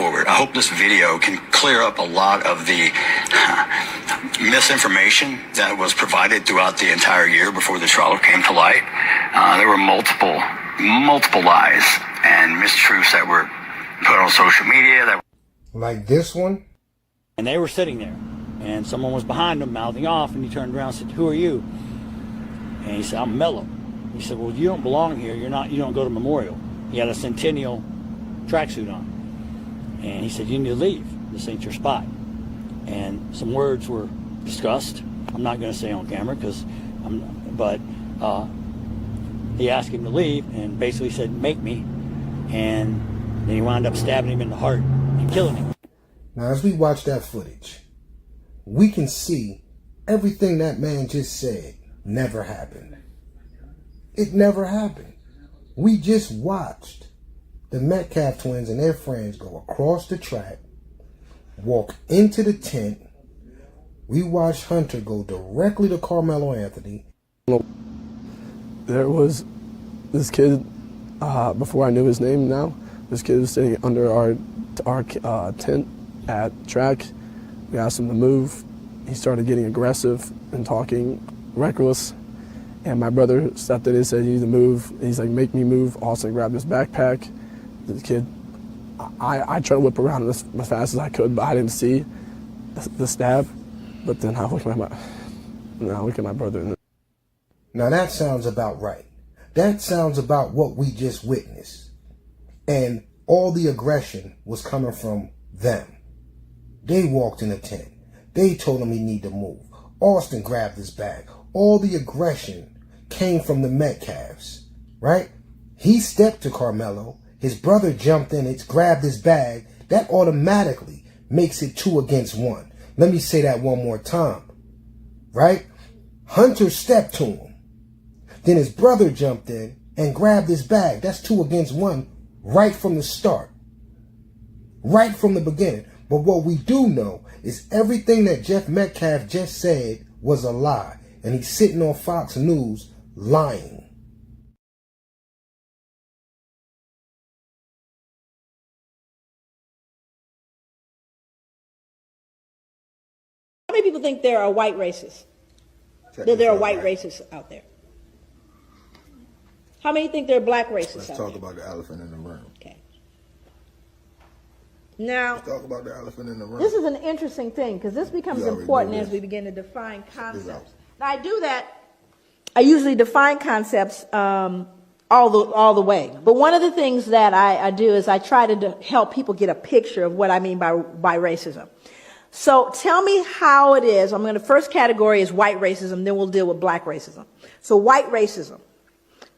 forward. I hope this video can clear up a lot of the misinformation that was provided throughout the entire year before the trial came to light. There were multiple lies and mistruths that were put on social media. Like this one? And they were sitting there, and someone was behind them mouthing off, and he turned around and said, "Who are you?" And he said, "I'm Mello." He said, "Well, you don't belong here. You don't go to Memorial." He had a Centennial tracksuit on. And he said, "You need to leave. This ain't your spot." And some words were discussed. I'm not going to say on camera but he asked him to leave and basically said, "Make me." And then he wound up stabbing him in the heart and killing him. Now, as we watch that footage, we can see everything that man just said never happened. It never happened. We just watched the Metcalf twins and their friends go across the track, walk into the tent. We watched Hunter go directly to Carmelo Anthony. There was this kid, before I knew his name now, this kid was sitting under our tent at track. We asked him to move. He started getting aggressive and talking reckless. And my brother stepped in and said, "You need to move." He's like, "Make me move." Austin grabbed his backpack. The kid, I tried to whip around as fast as I could, but I didn't see the stab. But then I look at my brother. Now that sounds about right. That sounds about what we just witnessed. And all the aggression was coming from them. They walked in the tent. They told him he needed to move. Austin grabbed his bag. All the aggression came from the Metcalfs, right? He stepped to Carmelo. His brother jumped in, grabbed his bag. That automatically makes it 2 against 1. Let me say that one more time, right? Hunter stepped to him. Then his brother jumped in and grabbed his bag. That's 2 against 1 right from the start, right from the beginning. But what we do know is everything that Jeff Metcalf just said was a lie. And he's sitting on Fox News lying. How many people think there are white racists? That there are white racists out there? How many think there are black racists out there? Let's talk about the elephant in the room. Okay. Now, Let's talk about the elephant in the room. this is an interesting thing because this becomes important as we begin to define concepts. Now, I do that. I usually define concepts all the way. But one of the things that I do is I try to help people get a picture of what I mean by racism. So tell me how it is. I'm going to, first category is white racism, then we'll deal with black racism. So white racism.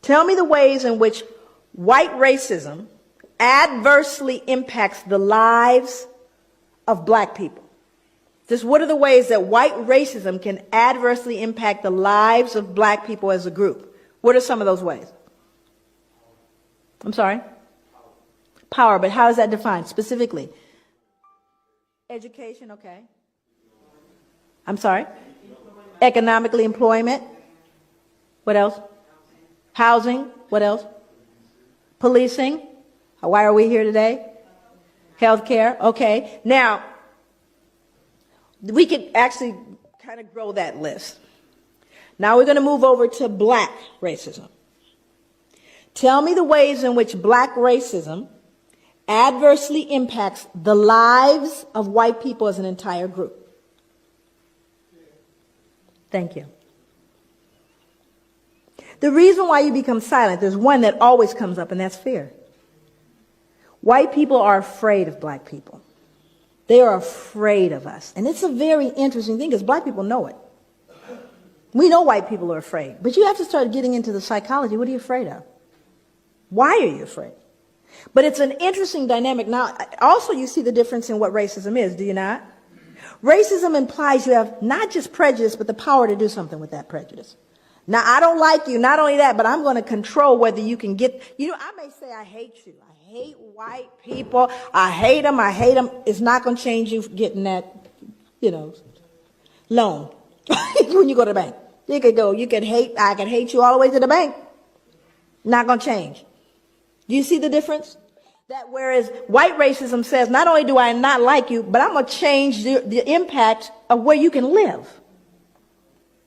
Tell me the ways in which white racism adversely impacts the lives of black people. Just what are the ways that white racism can adversely impact the lives of black people as a group? What are some of those ways? I'm sorry? Power, but how is that defined specifically? Education, okay. I'm sorry? Economically, employment. What else? Housing, what else? Policing. Why are we here today? Healthcare, okay. Now, we could actually kind of grow that list. Now we're going to move over to black racism. Tell me the ways in which black racism adversely impacts the lives of white people as an entire group. Thank you. The reason why you become silent, there's one that always comes up, and that's fear. White people are afraid of black people. They are afraid of us. And it's a very interesting thing because black people know it. We know white people are afraid. But you have to start getting into the psychology. What are you afraid of? Why are you afraid? But it's an interesting dynamic. Now, also you see the difference in what racism is, do you not? Racism implies you have not just prejudice, but the power to do something with that prejudice. Now, I don't like you, not only that, but I'm going to control whether you can get, I may say I hate you. I hate white people. I hate them. It's not going to change you getting that, loan when you go to the bank. I can hate you all the way to the bank. Not going to change. Do you see the difference? That whereas white racism says, not only do I not like you, but I'm going to change the impact of where you can live.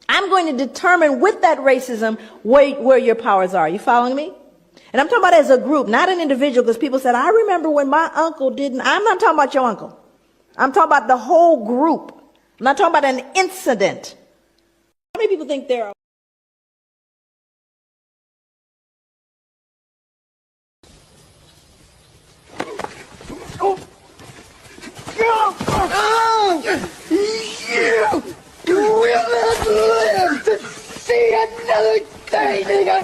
I'm going to determine with that racism where your powers are. You following me? And I'm talking about as a group, not an individual, because people said, I remember when my uncle didn't. I'm not talking about your uncle. I'm talking about the whole group. I'm not talking about an incident. How many people think there are? You will not live to see another day, nigga.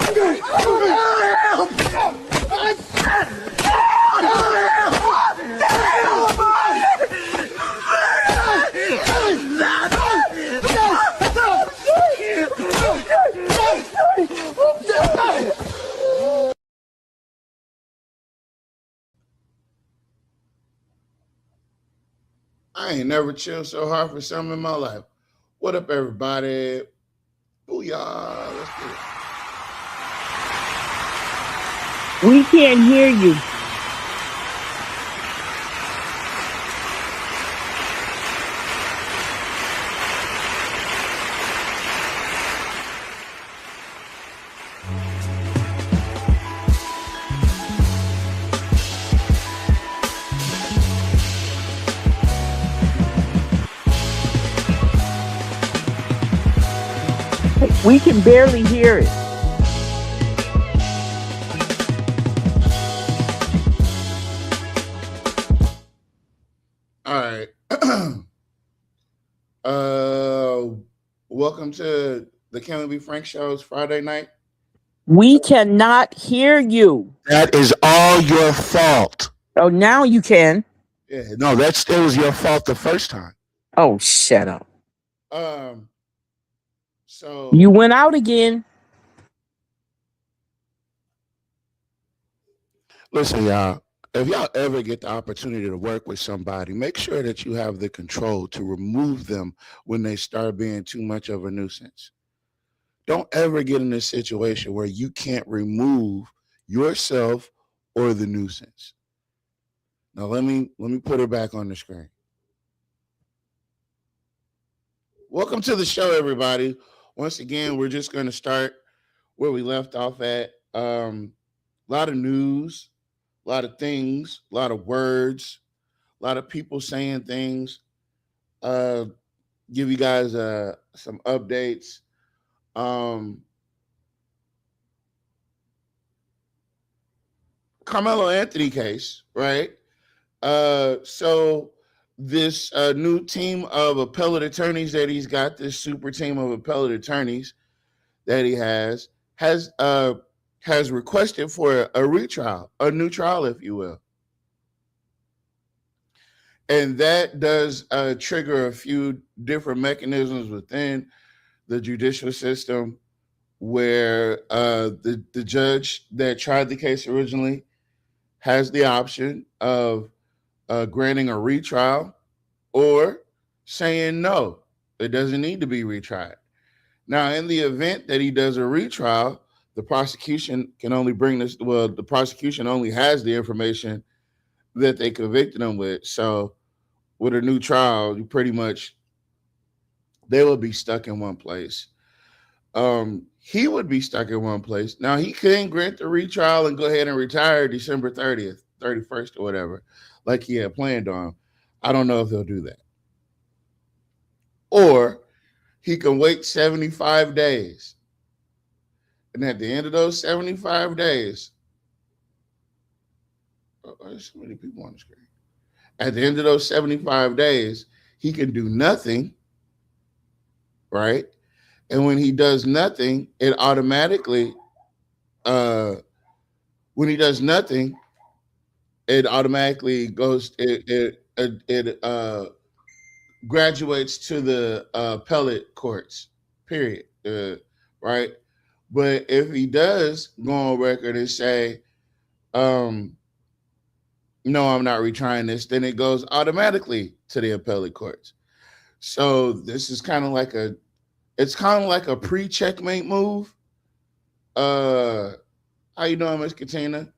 I ain't never chilled so hard for something in my life. What up, everybody? Booyah. Let's do it. We can't hear you. We can barely hear it. All right. Welcome to the Can We Be Frank Show's Friday night. We cannot hear you. That is all your fault. Oh, now you can. Yeah, no, it was your fault the first time. Oh, shut up. So You went out again. Listen, y'all, if y'all ever get the opportunity to work with somebody, make sure that you have the control to remove them when they start being too much of a nuisance. Don't ever get in a situation where you can't remove yourself or the nuisance. Now let me put her back on the screen. Welcome to the show, everybody. Once again, we're just going to start where we left off at. A lot of news, a lot of things, a lot of words, a lot of people saying things. Give you guys some updates. Carmelo Anthony case, right? So this new team of appellate attorneys that he's got, this super team of appellate attorneys that he has requested for a retrial, a new trial, if you will. And that does trigger a few different mechanisms within the judicial system where the judge that tried the case originally has the option of granting a retrial or saying no, it doesn't need to be retried. Now, in the event that he does a retrial, the prosecution can only bring this. Well, the prosecution only has the information that they convicted him with. So with a new trial, you pretty much, they will be stuck in one place. He would be stuck in one place. Now, he can grant the retrial and go ahead and retire December 30th, 31st or whatever, like he had planned on. I don't know if he'll do that. Or he can wait 75 days. And at the end of those 75 days, there's so many people on the screen. At the end of those 75 days, he can do nothing, right? And when he does nothing, it automatically, goes, it graduates to the appellate courts, period, right? But if he does go on record and say, no, I'm not retrying this, then it goes automatically to the appellate courts. So this is kind of like a pre-checkmate move. How you doing, Miss Katina?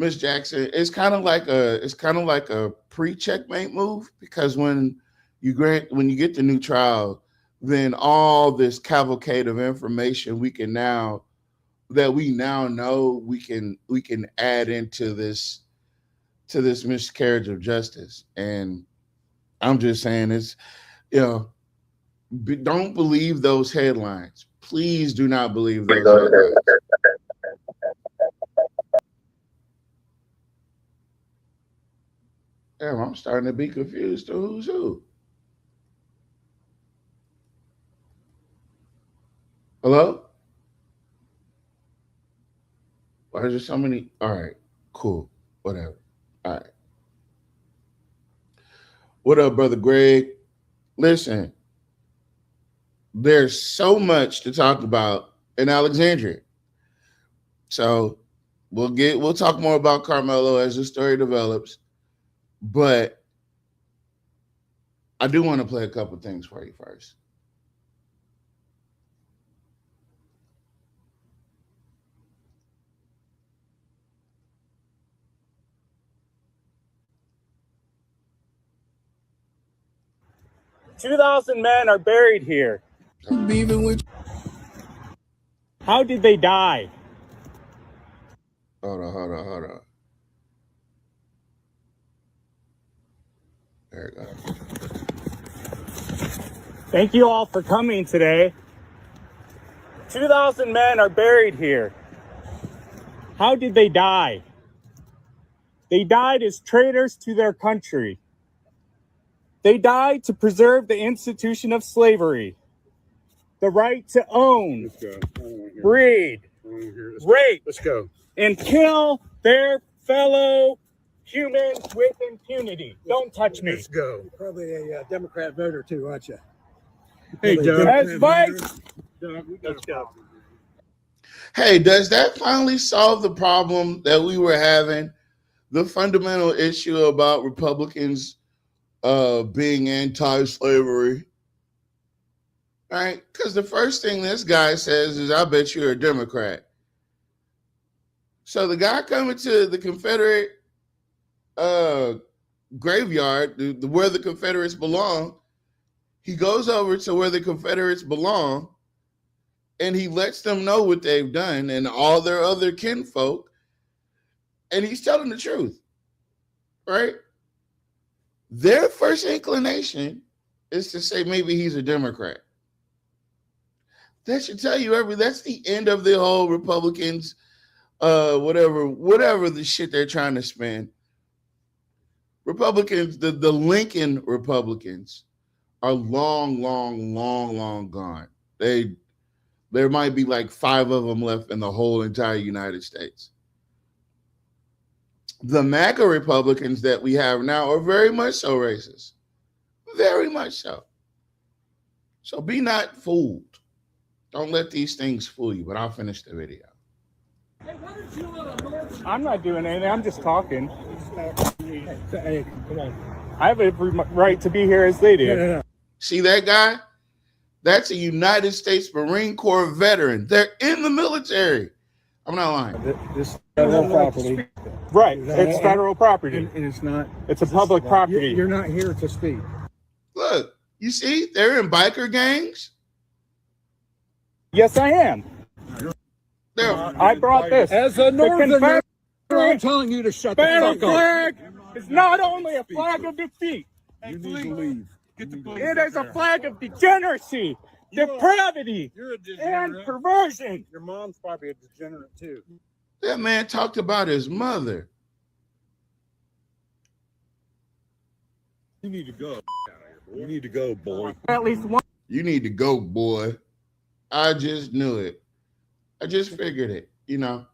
Miss Jackson, it's kind of like a pre-checkmate move, because when you get the new trial, then all this cavalcade of information we now know we can add into this miscarriage of justice. And I'm just saying, it's, don't believe those headlines. Please do not believe those headlines. Damn, I'm starting to be confused to who's who. Hello? Why is there so many? All right, cool, whatever. All right. What up, Brother Greg? Listen, there's so much to talk about in Alexandria. So we'll talk more about Carmelo as the story develops. But I do want to play a couple things for you first. $2,000 men are buried here. How did they die? Hold on. There we go. Thank you all for coming today. 2,000 men are buried here. How did they die? They died as traitors to their country. They died to preserve the institution of slavery, the right to own, breed, rape, and kill their fellow humans with impunity. Don't touch me. Let's go. You're probably a Democrat voter too, aren't you? Hey, Doug. That's vice. Let's go. Hey, does that finally solve the problem that we were having? The fundamental issue about Republicans being anti-slavery, right? Because the first thing this guy says is, "I bet you're a Democrat." So the guy coming to the Confederate graveyard, where the Confederates belong, he goes over to where the Confederates belong, and he lets them know what they've done and all their other kinfolk, and he's telling the truth, right? Their first inclination is to say maybe he's a Democrat. That should tell you that's the end of the whole Republicans, whatever the shit they're trying to spin. Republicans, the Lincoln Republicans are long gone. There might be like 5 of them left in the whole entire United States. The MAGA Republicans that we have now are very much so racist. Very much so. So be not fooled. Don't let these things fool you, but I'll finish the video. I'm not doing anything. I'm just talking. Hey, come on. I have every right to be here as they do. No. See that guy? That's a United States Marine Corps veteran. They're in the military. I'm not lying. This federal property. Right. It's federal property. And it's not. It's a public property. You're not here to speak. Look, you see, they're in biker gangs. Yes, I am. I brought this. As a Northerner, I'm telling you to shut the fuck up. Flag is not only a flag of defeat. You need to leave. It is a flag of degeneracy, depravity, and perversion. Your mom's probably a degenerate too. That man talked about his mother. You need to go. You need to go, boy. At least one. You need to go, boy. I just knew it. I just figured it, Yeah,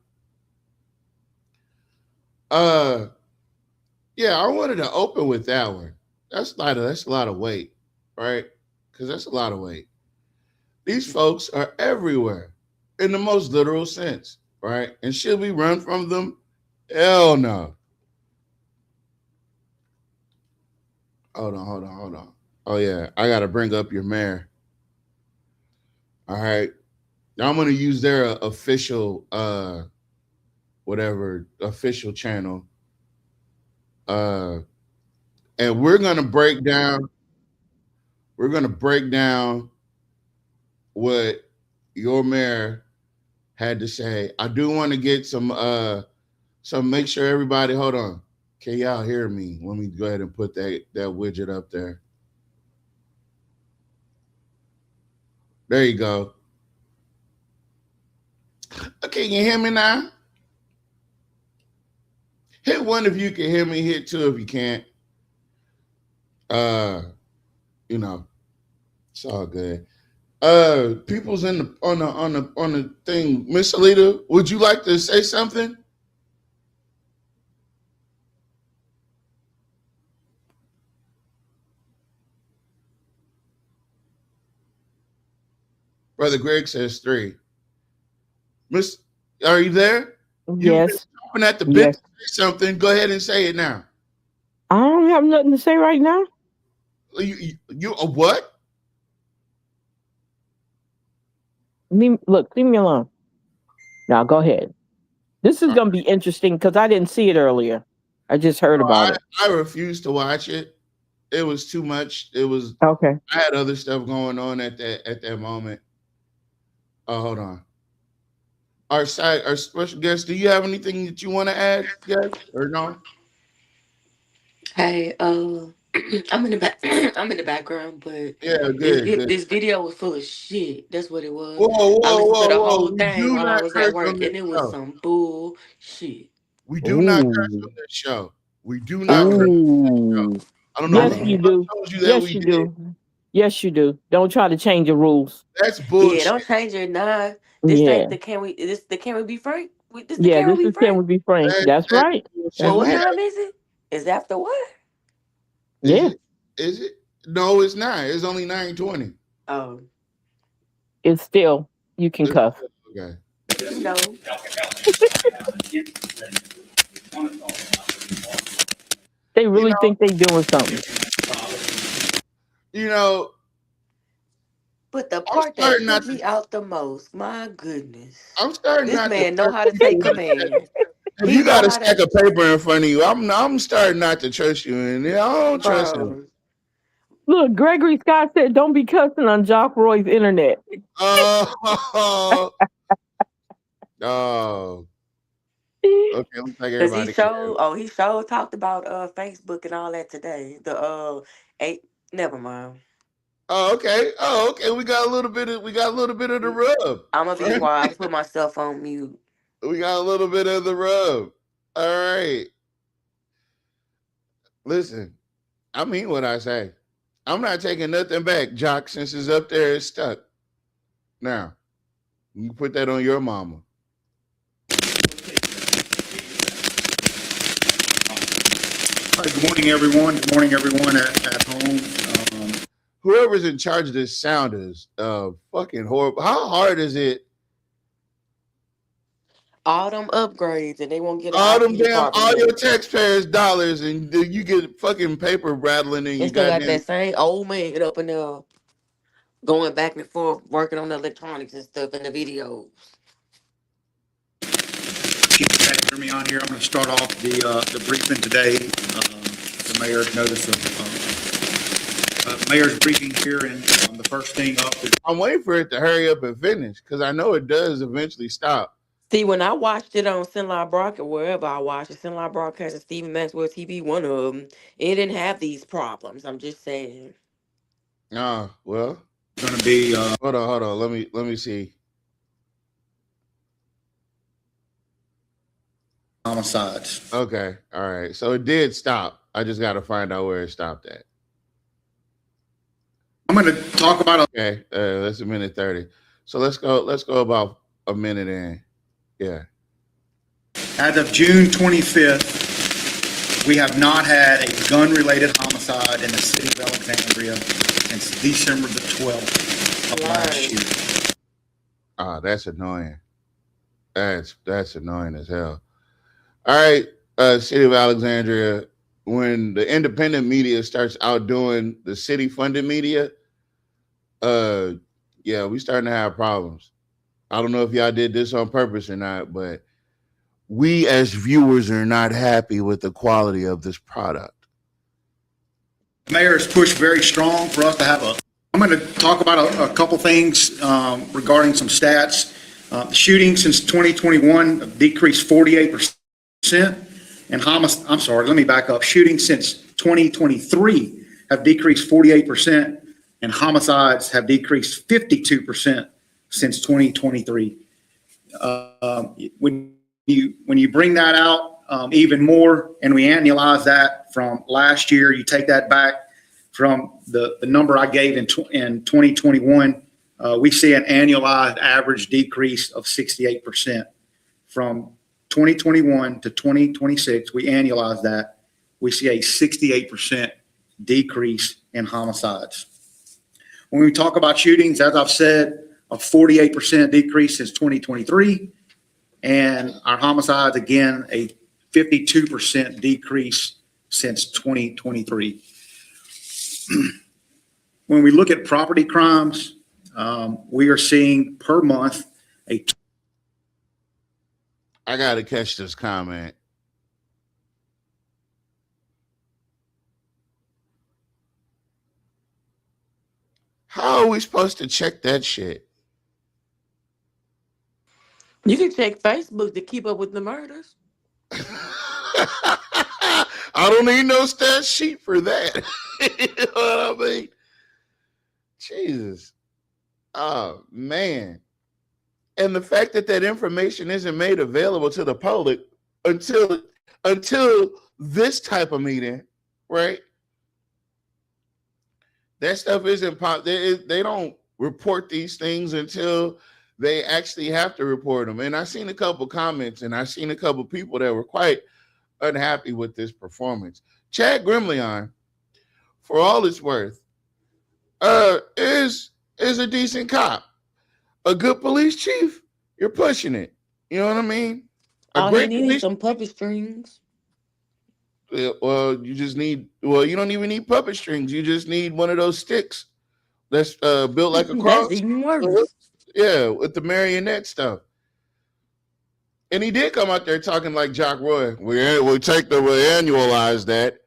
I wanted to open with that one. That's a lot of weight, right? Because that's a lot of weight. These folks are everywhere in the most literal sense, right? And should we run from them? Hell no. Hold on. Oh, yeah, I got to bring up your mayor. All right. Now I'm going to use their official whatever official channel. And we're gonna break down what your mayor had to say. I do want to get some make sure everybody, hold on. Can y'all hear me? Let me go ahead and put that widget up there. There you go. Okay, you hear me now? Hit one if you can hear me, hit two if you can't. You know, it's all good. People's on the thing. Miss Alita, would you like to say something? Brother Greg says 3. Miss, are you there? Yes. You're at the bit to say something. Go ahead and say it now. I don't have nothing to say right now. You what? Leave me alone. Now go ahead. This is going to be interesting because I didn't see it earlier. I just heard about it. I refused to watch it. It was too much. It was okay. I had other stuff going on at that moment. Oh, hold on. Our special guest, do you have anything that you want to add, guys, or no? Hey, I'm in the back. I'm in the background, but yeah, good. This video was full of shit. That's what it was. Whoa, I listened to the whoa! whole We thing do while I not was curse at work, on this and it was show. some bullshit. We do not curse on this show. We do not curse on this show. I don't know. Yes, you do. Yes, you do. Yes, you do. Don't try to change the rules. That's bullshit. Yeah, don't change it. Nah, this ain't the can we? This the can we be frank? This the can we be frank? Can we be frank? That's right. Well, what time is it? Is after what? Yeah. Is it? No, it's not. It's only 9:20. Oh. It's still, you can cuss. Okay. No. They really think they doing something. You know. But the part that took me out the most, my goodness. I'm starting this man know how to take command. If you got a stack of paper in front of you, I'm starting not to trust you, and I don't trust him. Look, Gregory Scott said, "Don't be cussing on Jock Roy's internet." Oh. Okay, looks like everybody. He showed talked about Facebook and all that today. Never mind. Oh, okay. We got a little bit of the rub. I'm gonna be quiet. Put myself on mute. We got a little bit of the rub. All right. Listen, I mean what I say. I'm not taking nothing back, Jock, since it's up there, it's stuck. Now, you put that on your mama. All right, good morning, everyone. Good morning, everyone at home. Whoever's in charge of this sound is fucking horrible. How hard is it? All them upgrades, and they won't get all your taxpayers' dollars, and you get fucking paper rattling, and you got that same old man up in there going back and forth, working on the electronics and stuff in the videos. Keep hear me on here. I'm going to start off the briefing today. The mayor's notice of mayor's briefing here, and the first thing up is I'm waiting for it to hurry up and finish because I know it does eventually stop. See, when I watched it on Sinline Broadcast, wherever I watched it, Sinline Broadcast and Stephen Maxwell TV, one of them, it didn't have these problems. I'm just saying. Well, going to be. Hold on. Let me see. Homicides. Okay, all right. So it did stop. I just got to find out where it stopped at. I'm going to talk about. Okay, that's 1:30. So let's go about a minute in. Yeah. As of June 25th, we have not had a gun-related homicide in the city of Alexandria since December the 12th of last year. That's annoying. That's annoying as hell. All right, city of Alexandria, when the independent media starts outdoing the city-funded media, we starting to have problems. I don't know if y'all did this on purpose or not, but we as viewers are not happy with the quality of this product. The mayor has pushed very strong for us to have I'm going to talk about a couple things regarding some stats. Shootings since 2021 have decreased 48%, and let me back up. Shootings since 2023 have decreased 48%, and homicides have decreased 52% since 2023. When you bring that out even more, and we annualize that from last year, you take that back from the number I gave in 2021, we see an annualized average decrease of 68%. From 2021 to 2026, we annualize that, we see a 68% decrease in homicides. When we talk about shootings, as I've said, a 48% decrease since 2023, and our homicides, again, a 52% decrease since 2023. When we look at property crimes, we are seeing per month I got to catch this comment. How are we supposed to check that shit? You can check Facebook to keep up with the murders. I don't need no stat sheet for that. You know what I mean? Jesus. Oh, man. And the fact that that information isn't made available to the public until this type of meeting, right? That stuff isn't they don't report these things until they actually have to report them. And I've seen a couple comments, and I've seen a couple people that were quite unhappy with this performance. Chad Grimleon, for all it's worth, is a decent cop. A good police chief, you're pushing it. You know what I mean? All he needs some puppet strings. Well, you don't even need puppet strings. You just need one of those sticks that's built like a cross. That's even worse. Yeah, with the marionette stuff. And he did come out there talking like Jock Roy. We annualize that.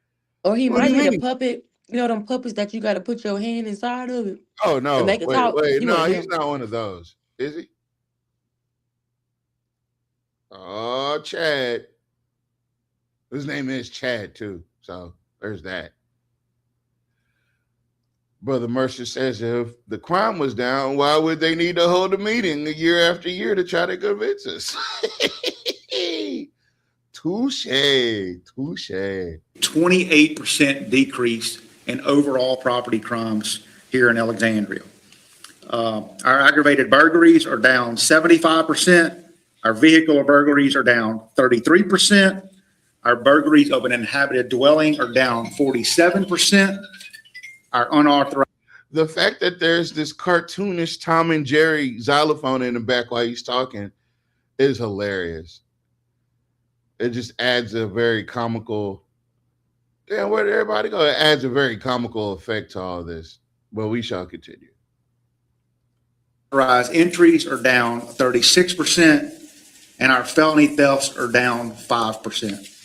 Or he might need a puppet. You know them puppets that you got to put your hand inside of it. Oh no! Wait, No, he's not one of those, is he? Oh, Chad. His name is Chad too, so there's that. Brother Mercer says if the crime was down, why would they need to hold a meeting year after year to try to convince us? Touche. 28% decrease in overall property crimes here in Alexandria. Our aggravated burglaries are down 75%. Our vehicular burglaries are down 33%. Our burglaries of an inhabited dwelling are down 47%. Our unauthorized. The fact that there's this cartoonish Tom and Jerry xylophone in the back while he's talking is hilarious. It just adds a very comical. Damn, where did everybody go? It adds a very comical effect to all this. But we shall continue. Entries are down 36%, and our felony thefts are down 5%.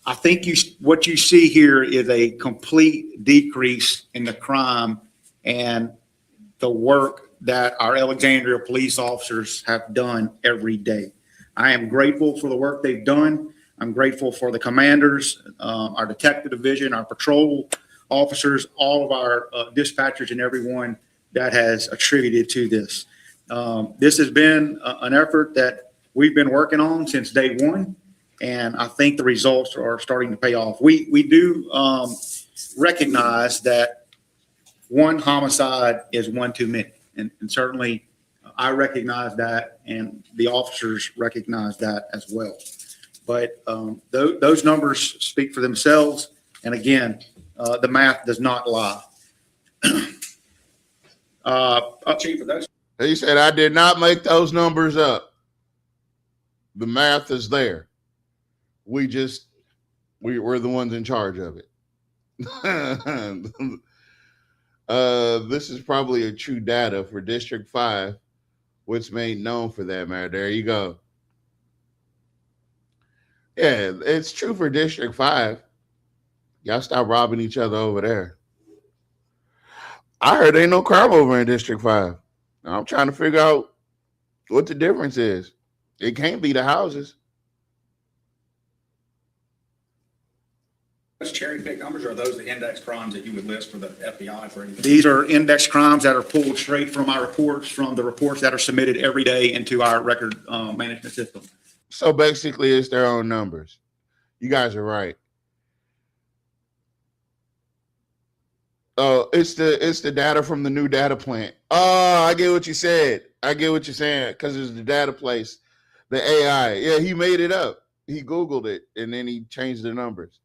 I think what you see here is a complete decrease in the crime and the work that our Alexandria police officers have done every day. I am grateful for the work they've done. I'm grateful for the commanders, our detective division, our patrol officers, all of our dispatchers, and everyone that has attributed to this. This has been an effort that we've been working on since day one, and I think the results are starting to pay off. We do recognize that one homicide is one too many, and certainly I recognize that, and the officers recognize that as well. But those numbers speak for themselves, and again, the math does not lie. Chief, he said, I did not make those numbers up. The math is there. We're the ones in charge of it. This is probably a true data for District 5, what's made known for that matter. There you go. Yeah, it's true for District 5. Y'all stop robbing each other over there. I heard ain't no crime over in District 5. I'm trying to figure out what the difference is. It can't be the houses. Those cherry pick numbers, or are those the index crimes that you would list for the FBI for anything? These are index crimes that are pulled straight from our reports, from the reports that are submitted every day into our record management system. So basically, it's their own numbers. You guys are right. Oh, it's the data from the new data plant. Oh, I get what you said. I get what you're saying, because it's the data place, the AI. Yeah, he made it up. He Googled it and then he changed the numbers.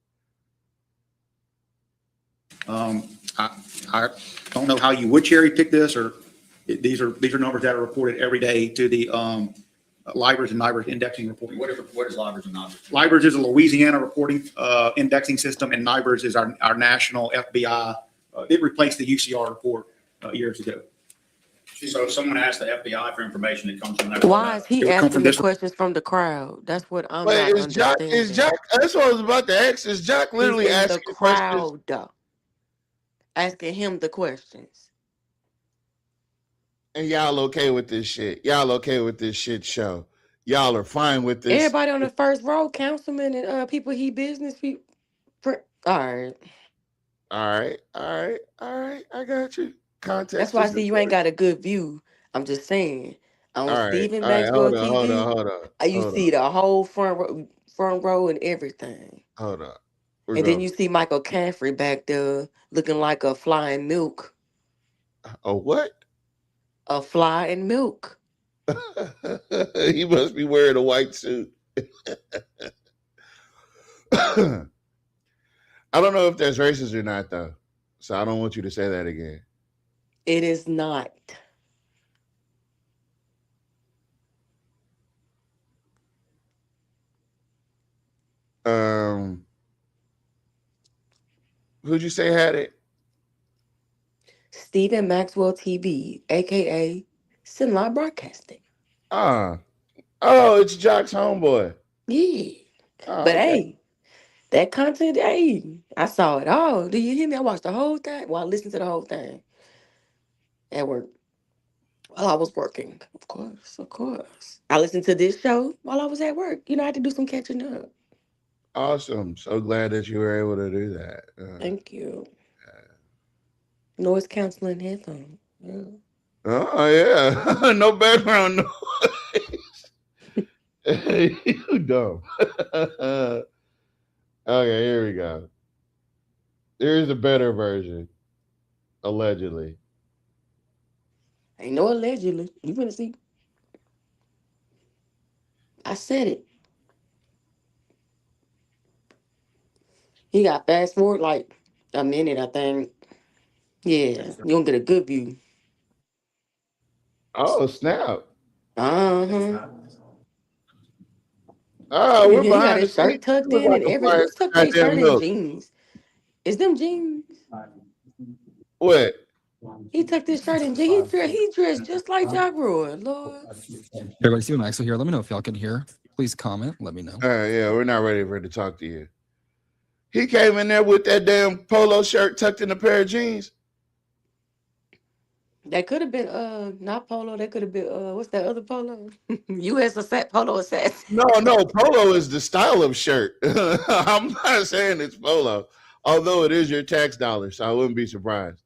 I don't know how you would cherry pick this, or these are numbers that are reported every day to the LIBORs and NIBORs indexing reporting. What is LIBORs and NIBORs? LIBORs is a Louisiana reporting indexing system, and NIBORs is our national FBI. It replaced the UCR report years ago. So if someone asks the FBI for information, it comes from that. Why is he asking the questions from the crowd? That's what I'm not understanding. Is Jack, that's what I was about to ask. Is Jack literally He's in asking the questions? crowd, asking him the questions. And y'all okay with this shit? Y'all okay with this shit show? Y'all are fine with this? Everybody on the first row, councilmen and people he business people. All right. All right. I got you. Context. That's why I see you ain't got a good view. I'm just saying. On All right, Stephen all right, Maxwell hold on, TV, hold on. you see the whole front row and everything. Hold on. And then you see Michael Caffrey back there looking like a fly in milk. A what? A fly in milk. He must be wearing a white suit. I don't know if that's racist or not, though. So I don't want you to say that again. It is not. Who'd you say had it? Stephen Maxwell TV, aka Sinline Broadcasting. Oh, it's Jock's homeboy. Yeah. Oh, But okay. hey, that content, hey, I saw it all. Do you hear me? I watched the whole thing. Well, I listened to the whole thing at work while I was working. Of course. I listened to this show while I was at work. You know, I had to do some catching up. Awesome. So glad that you were able to do that. Thank you. Noise canceling headphones. Yeah. Oh, yeah. No background noise. You dumb. Okay, here we go. Here's a better version. Allegedly. Ain't no allegedly. You gonna see. I said it. He got fast forward like a minute, I think. Yeah, you don't get a good view. Oh, snap. Uh-huh. Oh, He we're got behind the his shirt scenes. tucked Look in like and a everything. fire Who's tucked their goddamn shirt in milk. jeans? Is them jeans? What? He tucked his shirt in jeans. He dressed just like Jack Roy, Lord. Everybody, Stephen Maxwell here. Let me know if y'all can hear. Please comment. Let me know. Yeah, we're not ready for it to talk to you. He came in there with that damn polo shirt tucked in a pair of jeans. That could have been not polo. That could have been what's that other polo? U.S. Polo Assassin. No, polo is the style of shirt. I'm not saying it's polo, although it is your tax dollars, so I wouldn't be surprised.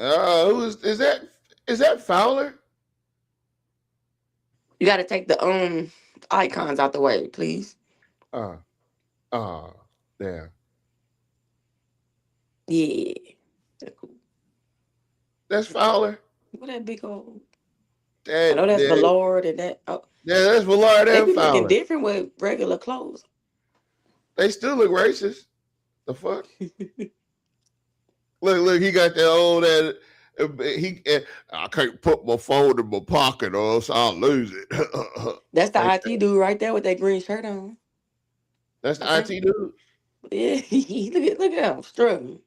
Is that Fowler? You got to take the icons out the way, please. Damn. Yeah. That's Fowler. What that big old? I know that's Villard and that. Oh. Yeah, that's Villard They and be Fowler. looking different with regular clothes. They still look racist. The fuck? Look, he got that old I can't put my phone in my pocket or else I'll lose it. That's the IT dude right there with that green shirt on. That's the IT dude? Yeah, look at him struggling.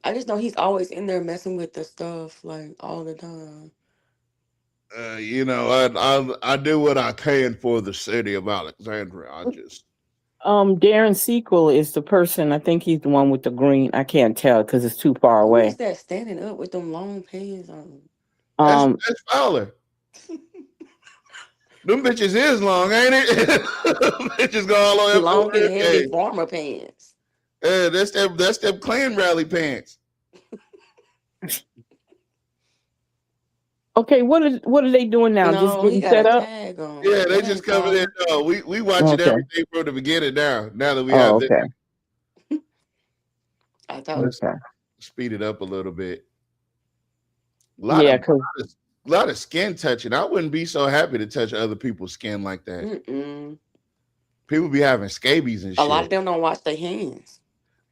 I just know he's always in there messing with the stuff like all the time. You know, I do what I can for the city of Alexandria. I just Darren Sequel is the person. I think he's the one with the green. I can't tell because it's too far Who away. is that standing up with them long pants on? that's Fowler. Them bitches is long, ain't it? Bitches go all the way up Long to and heavy farmer pants. Yeah, that's them Klan rally pants. Okay, what are they doing now? Just No, he getting got set a up? tag on. Yeah, they That just ain't coming in. Fowler. No, we watching Okay. everything from the beginning now. Now that we Oh, have this, okay. I thought let's Okay. speed it up a little bit. Yeah, A 'cause lot of skin touching. I wouldn't be so happy to touch other people's skin like that. Mm-mm. People be having scabies and A shit. lot of them don't wash their hands.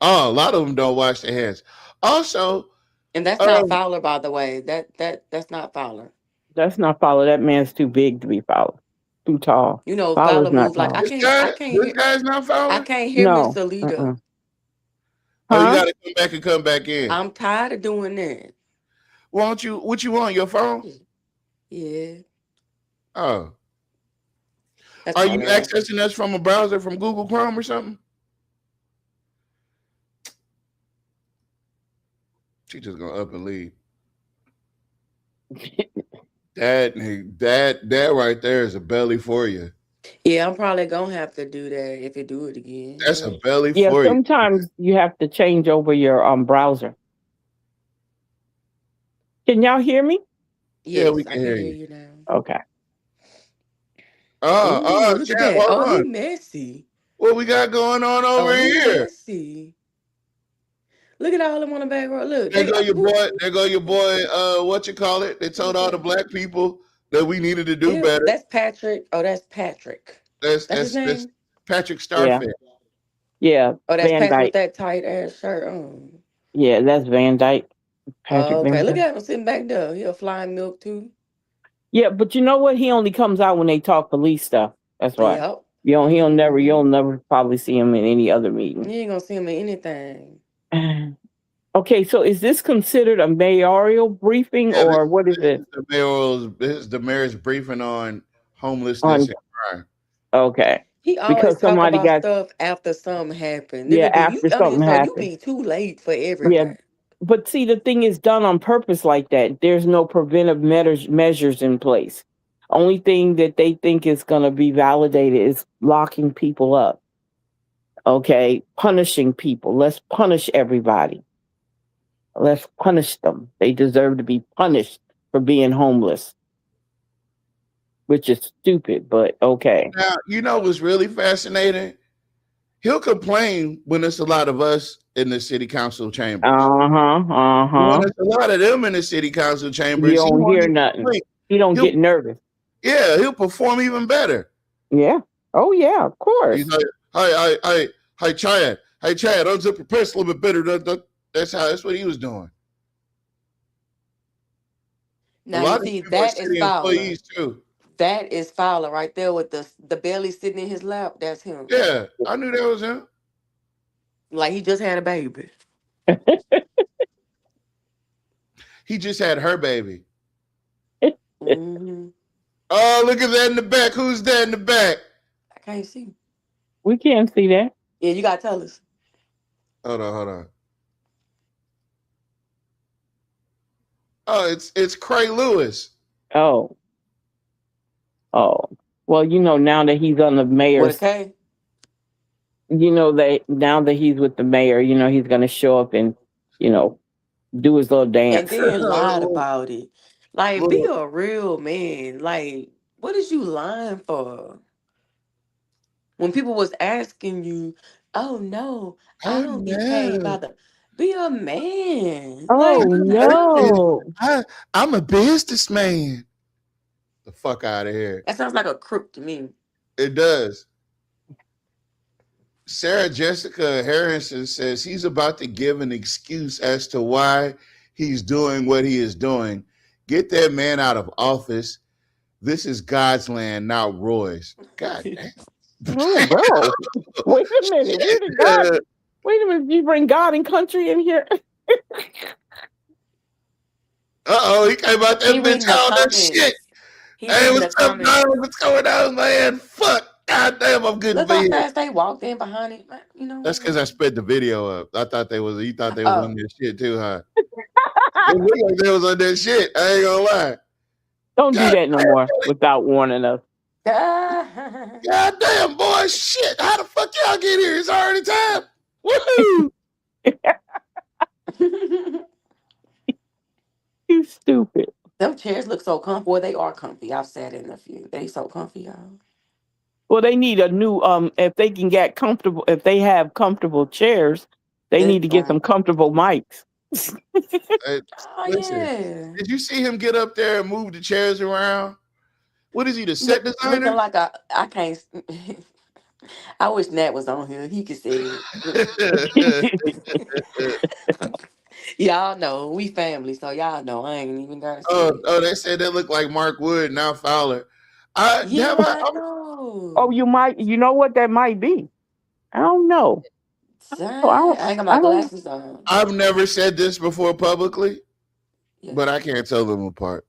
Oh, a lot of them don't wash their hands. Also, And that's not Fowler, by the way. That's not Fowler. that's not Fowler. That man's too big to be Fowler. Too tall. You know, Fowler's Fowler not moves like tall. I can't this hear guy's not I Fowler. can't hear Miss No. Alita. Oh, you Huh? got to come back and come back in. I'm tired of doing that. What you want? Your phone? Yeah. Oh, That's are all you right. accessing us from a browser from Google Chrome or something? She just gonna up and leave. That right there is a belly for you. Yeah, I'm probably gonna have to do that if you do it again. That's a belly Yeah, for you. sometimes you have to change over your browser. Can y'all hear me? Yeah, we Yes, I can can hear hear you. you now. Okay. Ooh, look at Chat, that. hold Oh, he on. messy. What we got going on over Oh, he here? messy. Look at all them on the back row. Look, There they go your who- boy. There go your boy. What you call it? They told all the black people that we needed to do Ew, better. that's Patrick. Oh, that's Patrick. That's That's his name. Patrick Yeah. Starfish. Yeah. Oh, that's Van Patrick with Dyke. that tight ass shirt on. Yeah, that's Van Dyke. Patrick Oh, okay. Van Look Dyke. at him sitting back there. He'll fly milk too. Yeah, but you know what? He only comes out when they talk police stuff. That's why. Yep. You'll never probably see him in any other meeting. You ain't gonna see him in anything. Okay, so is this considered a mayoral briefing or what is it? This is the mayor's briefing on homelessness and crime. Okay. He always Because talk somebody about got stuff after something happened. Yeah, Nigga, do after something so you happened. be too late for Yeah, everything. but see, the thing is done on purpose like that. There's no preventive measures in place. Only thing that they think is going to be validated is locking people up. Okay, punishing people. Let's punish everybody. Let's punish them. They deserve to be punished for being homeless, which is stupid, but okay. Now, you know what's really fascinating? He'll complain when there's a lot of us in the city council chambers. When there's a lot of them in the city council chambers, You he don't won't hear even nothing. complain. You don't He'll- get nervous. Yeah, he'll perform even better. Yeah. Oh yeah, of course. He's like, hi, Chad. Hey, Chad, unzip your pants a little bit better. That's what he was doing. A Now lot you see of people are that is city Fowler. employees too. That is Fowler right there with the belly sitting in his lap. That's him. Yeah, I knew that was him. Like he just had a baby. He just had her baby. Mhm. Oh, look at that in the back. Who's that in the back? I can't see. We can't see that. Yeah, you gotta tell us. Hold on. Oh, it's Cray Lewis. Oh. Well, now that he's on the mayor's, With a K. that now that he's with the mayor, he's gonna show up and, do his little And dance. then lied about it. Like, be a real man. Like, what is you lying for? When people was asking you, oh no, I don't get paid by the be a man. Oh Like, no. I'm a businessman. The fuck out of here. that sounds like a crook to me. It does. Sarah Jessica Harrison says he's about to give an excuse as to why he's doing what he is doing. Get that man out of office. This is God's land, not Roy's. God damn. Oh, bro. Wait a minute. Wait a minute. You bring God and country in here? Uh-oh, he came out that He bitch reading the all that comments. shit. He Hey, reading the what's up, comments. dog? What's going on, man? Fuck. God damn, I'm good to Look be how here. fast they walked in behind him. You know That's what? because I sped the video up. I thought they was, you thought they was Oh. on this shit too, huh? It looked like they was on that shit. I ain't gonna lie. Don't do God that no damn, more without warning us. God damn, boy, shit. How the fuck y'all get here? It's already time. Woohoo! You stupid. Them chairs look so comfy. Well, they are comfy. I've sat in a few. They so comfy, y'all. Well, they need a new if they can get comfortable, if they have comfortable chairs, they need to get some comfortable mics. Hey, Oh, listen, yeah. did you see him get up there and move the chairs around? What is he, the set Looking designer? like I can't. I wish Nat was on here. He could say it. Y'all know we family, so y'all know I ain't even gotta say it. Oh, they said they look like Mark Wood, now Fowler. Yeah, I know. Oh, you know what that might be. I don't know. I ain't got my glasses on. I've never said this before publicly, but I can't tell them apart.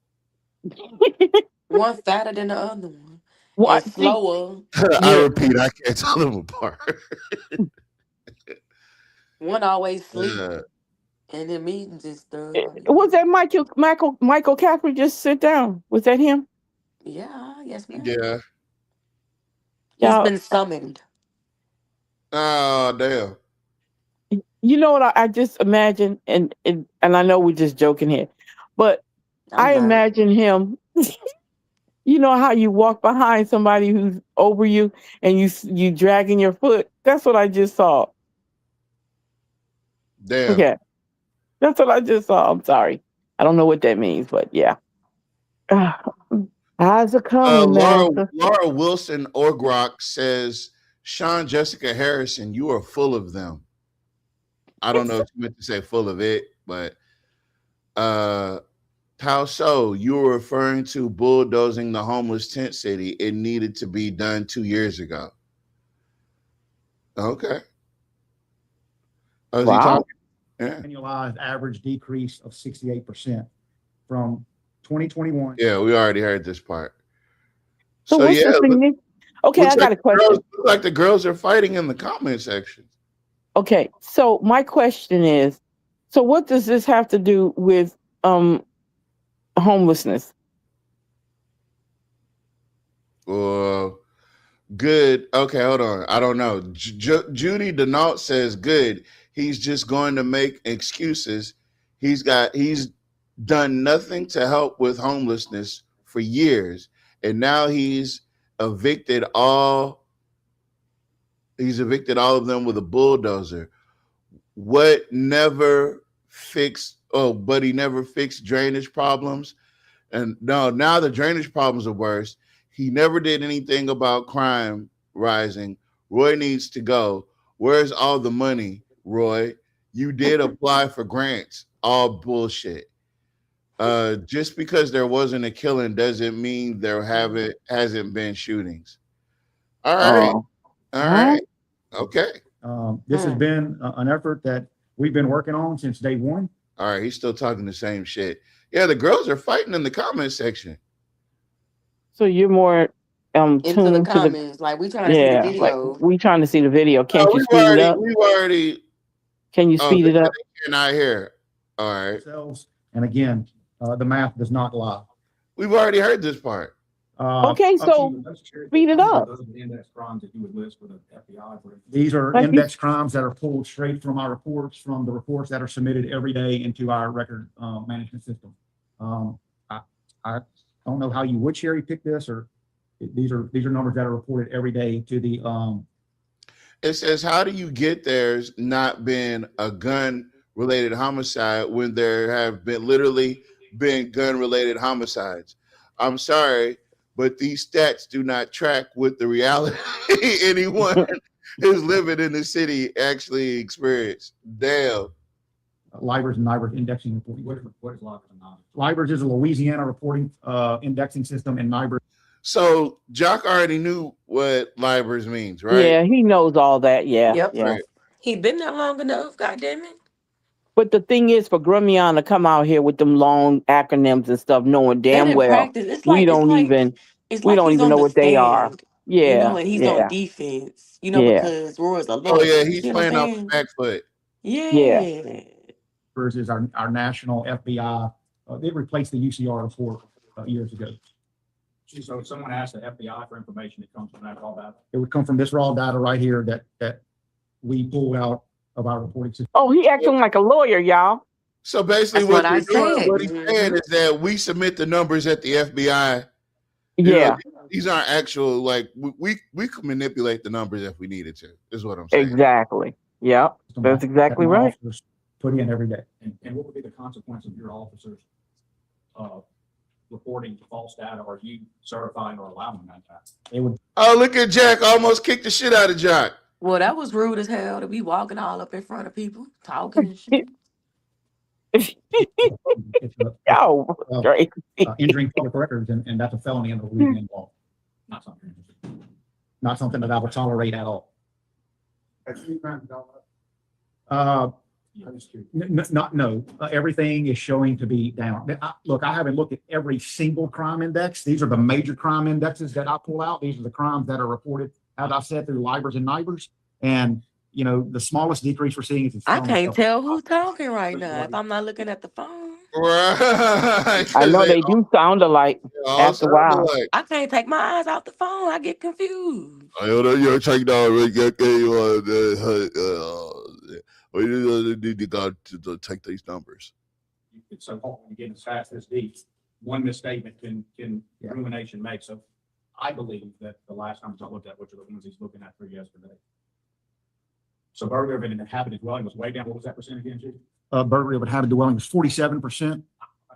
One fatter than the other one. What? And slower. I repeat, I can't tell them apart. One always sleep. And in meetings and stuff. Was that Michael Caffrey just sit down? Was that him? Yeah, yes, ma'am. Yeah. He's been summoned. Oh, damn. You know what I just imagine, and I know we're just joking here, but I imagine him. You know how you walk behind somebody who's over you and you dragging your foot? That's what I just saw. Damn. Okay. That's what I just saw. I'm sorry. I don't know what that means, but yeah. How's it coming, man? Laura Wilson Orgrock says, Sean Jessica Harrison, you are full of them. I don't know if you meant to say full of it, but how so? You were referring to bulldozing the homeless tent city. It needed to be done 2 years ago. Okay. Oh, is he talking? Yeah. Annualized average decrease of 68% from 2021. Yeah, we already heard this part. So what's the thing? Okay, I got a question. Look like the girls are fighting in the comment section. Okay, so my question is, so what does this have to do with homelessness? Good. Okay, hold on. I don't know. Judy Denault says good. He's just going to make excuses. He's done nothing to help with homelessness for years, and now he's evicted all of them with a bulldozer. But he never fixed drainage problems. And no, now the drainage problems are worse. He never did anything about crime rising. Roy needs to go. Where's all the money, Roy? You did apply for grants. All bullshit. Just because there wasn't a killing doesn't mean there hasn't been shootings. All right. All right. Okay. This has been an effort that we've been working on since day one. All right. He's still talking the same shit. Yeah, the girls are fighting in the comment section. So you're more into tuned the to comments. Like we trying to see the video. Like we trying to see the video. Can't you speed it up? We've already. Can you speed it up? You're not here. All right. And again, the math does not lie. We've already heard this part. Okay, so speed it up. Those are the index crimes that you would list for the FBI. These are index crimes that are pulled straight from our reports, from the reports that are submitted every day into our record management system. I don't know how you would cherry pick this, or these are numbers that are reported every day to the. It says, how do you get there's not been a gun-related homicide when there have literally been gun-related homicides? I'm sorry, but these stats do not track with the reality anyone who's living in the city actually experienced. Damn. LIBORs and NIBORs indexing reporting. What is LIBORs and NIBORs? LIBORs is a Louisiana reporting indexing system, and NIBORs. So Jock already knew what LIBORs means, right? Yeah, he knows all that. Yeah. Yep. Yeah. He been there long enough. God damn it. But the thing is, for Grimion to come out here with them long acronyms and stuff, knowing They damn didn't well practice. It's we like don't even he's know on the what they are. stand, Yeah, and he's on yeah, defense, yeah, because Roy's a Oh lawyer. yeah, You he's see what I'm playing off the saying? back foot. yeah. Yeah. Versus our national FBI, they replaced the UCR report years ago. So if someone asks the FBI for information, it comes from that raw data. It would come from this raw data right here that we pulled out of our reporting system. Oh, he acting like a lawyer, y'all. So basically, That's what I they're doing, said. what he's saying is that we submit the numbers at the FBI. Yeah, These aren't actual, like we could manipulate the numbers if we needed to. Is what I'm saying. exactly. Yep, that's exactly that my right. officers put in every day. And what would be the consequence of your officers reporting false data, or you certifying or allowing that data? They would. Oh, look at Jack! Almost kicked the shit out of Jack. Well, that was rude as hell to be walking all up in front of people, talking and shit. Yo, Drake. Injuring public records, and that's a felony under Louisiana law. Not something that I would tolerate at all. No. Everything is showing to be down. Look, I haven't looked at every single crime index. These are the major crime indexes that I pull out. These are the crimes that are reported, as I said, through Libers and Nibers. And the smallest decrease we're seeing is. I can't tell who's talking right now if I'm not looking at the phone. Right. I know they do sound alike after a while. I can't take my eyes off the phone. I get confused. You're checking out. We need to take these numbers. It's so hard to get as fast as deep. One misstatement can ruination make. So I believe that the last time I looked at, which are the ones he's looking at for yesterday. So burglary of an inhabited dwelling was way down. What was that percent again, Chief? Burglary of inhabited dwelling was 47%.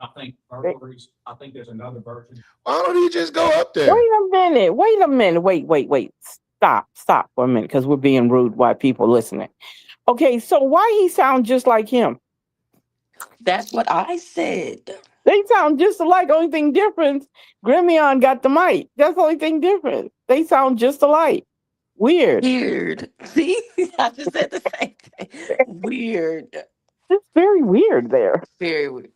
I think burglaries. I think there's another version. Why don't he just go up there? Wait a minute. Wait. Stop for a minute, because we're being rude while people listening. Okay, so why he sound just like him? That's what I said. They sound just alike. Only thing different, Grimion got the mic. That's the only thing different. They sound just alike. Weird. See, I just said the same thing. Weird. It's very weird there. Very weird.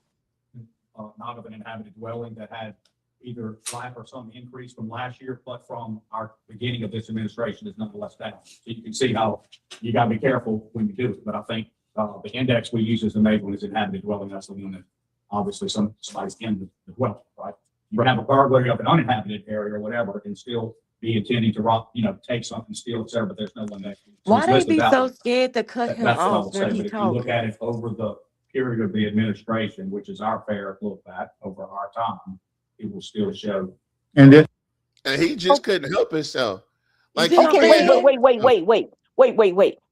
Not of an inhabited dwelling that had either flat or some increase from last year, but from our beginning of this administration is nonetheless down. So you can see how you got to be careful when you do it. But I think the index we use as the main one is inhabited dwelling. That's the one that obviously somebody's in the dwelling, right? You can have a burglary of an uninhabited area or whatever and still be intending to rob, take something, steal, etc. But there's no one there. Why they be so scared to cut him That's what I off would when say. he But if you look talking? at it over the period of the administration, which is our fair look back over our time, it will still show. And he just couldn't help himself. Like, Wait.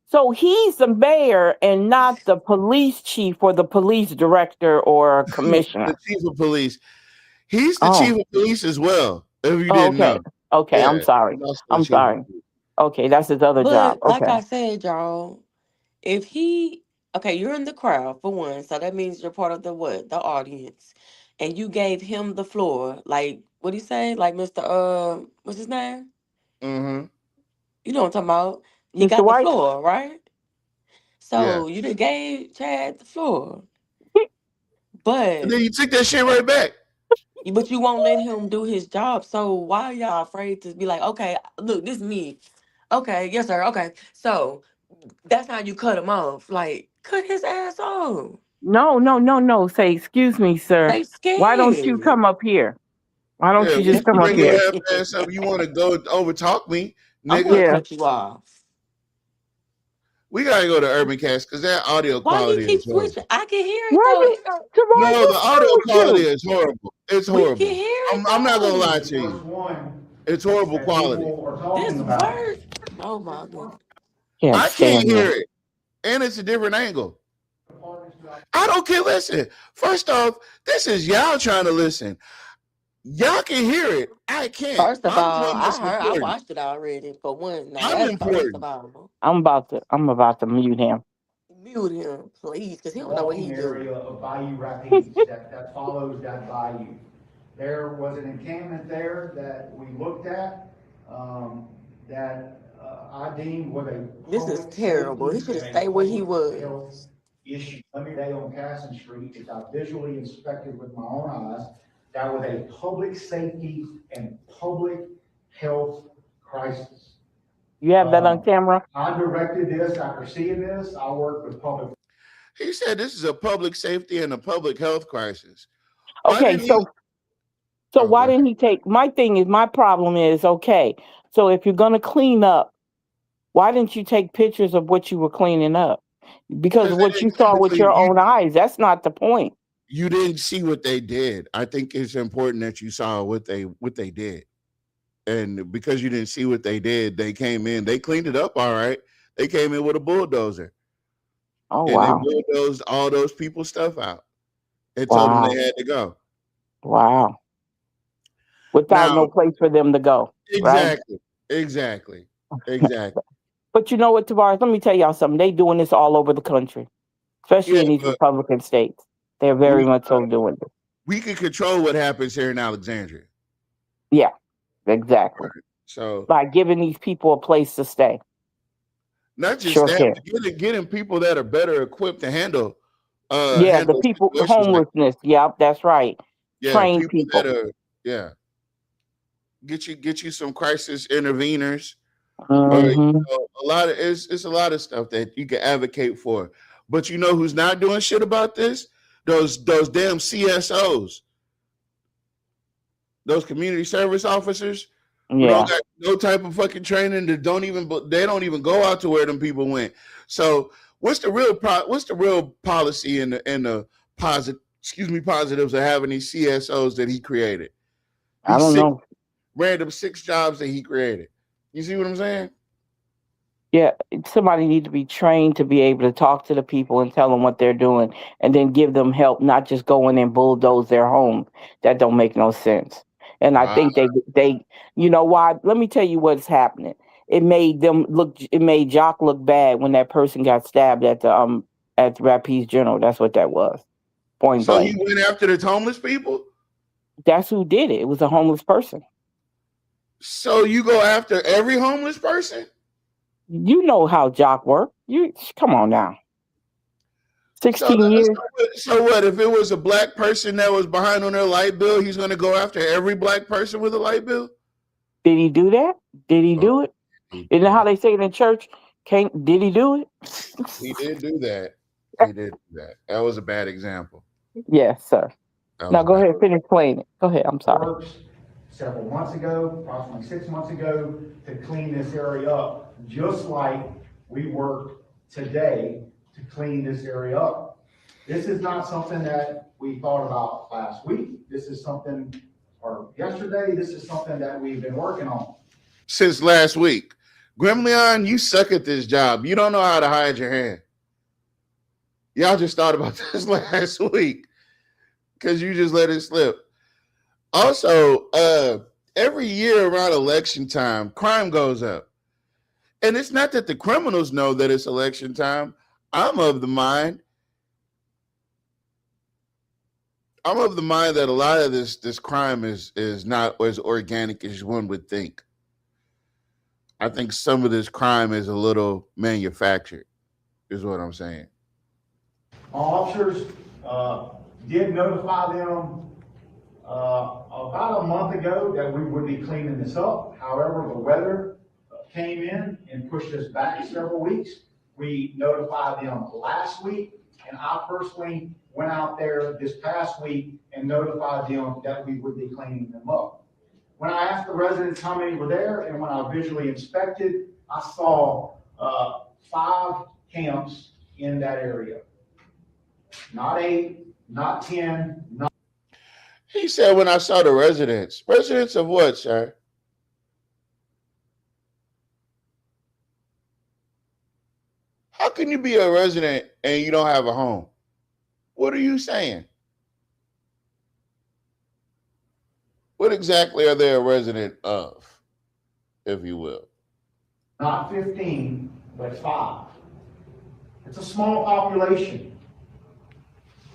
So he's the mayor and not the police chief or the police director or commissioner. The chief of police. He's the chief of police as well. If you didn't know. Okay, Yeah, I'm sorry. he's also the I'm chief of sorry. police. Okay, that's his other job. But like Okay. I said, y'all, if you're in the crowd for one, so that means you're part of the audience, and you gave him the floor, like what do you say, like Mr. What's his name? Mm-hmm. You know what I'm talking about? You Mr. got White? the floor, right? So Yeah. you done gave Chad the floor, And but then you took that shit right back. you won't let him do his job. So why are y'all afraid to be like, okay, look, this is me. Okay, yes, sir. Okay, so that's how you cut him off. Like, cut his ass off. No. Say, excuse me, sir. They scared. Why don't you come up here? Why don't you just come up bring your here? half ass up. You want to go over talk me, I'm nigga? gonna cut you off. We gotta go to Urban Cast because that audio Why quality you keep is horrible. switching? I can hear it Why though. No, the audio quality is horrible. It's We horrible. can hear it. I'm not gonna though. lie to you. It's horrible quality. This work. Oh my god. I can't hear it, and it's a different angle. I don't care. Listen, first off, this is y'all trying to listen. Y'all can hear it. I can't. First of I'm the all, one that's I important. watched it already for one. Now I'm that's important. first of all. I'm about to mute him. Mute him, please, because he don't know what he area doing. of Bayou Rapides that follows that bayou. There was an encampment there that we looked at that I deemed was a This is public terrible. He safety should have and stayed where he public was. health issue every day on Casson Street, which I visually inspected with my own eyes, that was a public safety and public health crisis. You have that on camera? I directed this after seeing this. I worked with public. He said this is a public safety and a public health crisis. Why Okay, didn't so why didn't he take, my problem is, okay, so if you're gonna clean up, why didn't you take pictures of what you were cleaning up? Because of what you saw with your own eyes, that's not the point. You didn't see what they did. I think it's important that you saw what they did. And because you didn't see what they did, they came in, they cleaned it up all right. They came in with a bulldozer. Oh, and wow. they bulldozed all those people's stuff out and told them they had to go. Wow. Without no place for them to go. Exactly. Right? Exactly. But you know what, Tavares? Let me tell y'all something. They doing this all over the country, especially in these Republican states. They're very much so doing this. We can control what happens here in Alexandria. Yeah, exactly. Right. So by giving these people a place to stay. Not just that, but getting people that are better equipped to handle. The people, homelessness. Yep, that's right. Yeah, train people. Get you some crisis interveners. Mm-hmm. A lot of it's a lot of stuff that you can advocate for. But you know who's not doing shit about this? Those damn CSOs. Those community service officers. Who don't got no type of fucking training. They don't even go out to where them people went. So what's the real policy and the positives of having these CSOs that he created? I don't know. Random 6 jobs that he created. You see what I'm saying? Yeah, somebody needs to be trained to be able to talk to the people and tell them what they're doing, and then give them help, not just go in and bulldoze their home. That don't make no sense. And I think they, you know why? Let me tell you what's happening. It made Jock look bad when that person got stabbed at the Rapides General. That's what that was. Point blank. So he went after the homeless people? That's who did it. It was a homeless person. So you go after every homeless person? You know how Jock worked. You come on now. 16 years. So what if it was a black person that was behind on their light bill? He's going to go after every black person with a light bill? Did he do that? Did he do it? Isn't that how they say it in church? Did he do it? He did do that. He did do that. That was a bad example. Yes, sir. Now go ahead, finish playing it. Go ahead. I'm sorry. Several months ago, approximately 6 months ago, to clean this area up, just like we worked today to clean this area up. This is not something that we thought about last week. This is something, or yesterday, this is something that we've been working on. Since last week. Gremlin, you suck at this job. You don't know how to hide your hand. Y'all just thought about this last week because you just let it slip. Also, every year around election time, crime goes up. And it's not that the criminals know that it's election time. I'm of the mind that a lot of this crime is not as organic as one would think. I think some of this crime is a little manufactured, is what I'm saying. Officers did notify them about a month ago that we would be cleaning this up. However, the weather came in and pushed us back several weeks. We notified them last week, and I personally went out there this past week and notified them that we would be cleaning them up. When I asked the residents how many were there, and when I visually inspected, I saw 5 camps in that area. Not 8, not 10, not. He said when I saw the residents. Residents of what, sir? How can you be a resident and you don't have a home? What are you saying? What exactly are they a resident of, if you will? Not 15, but 5. It's a small population.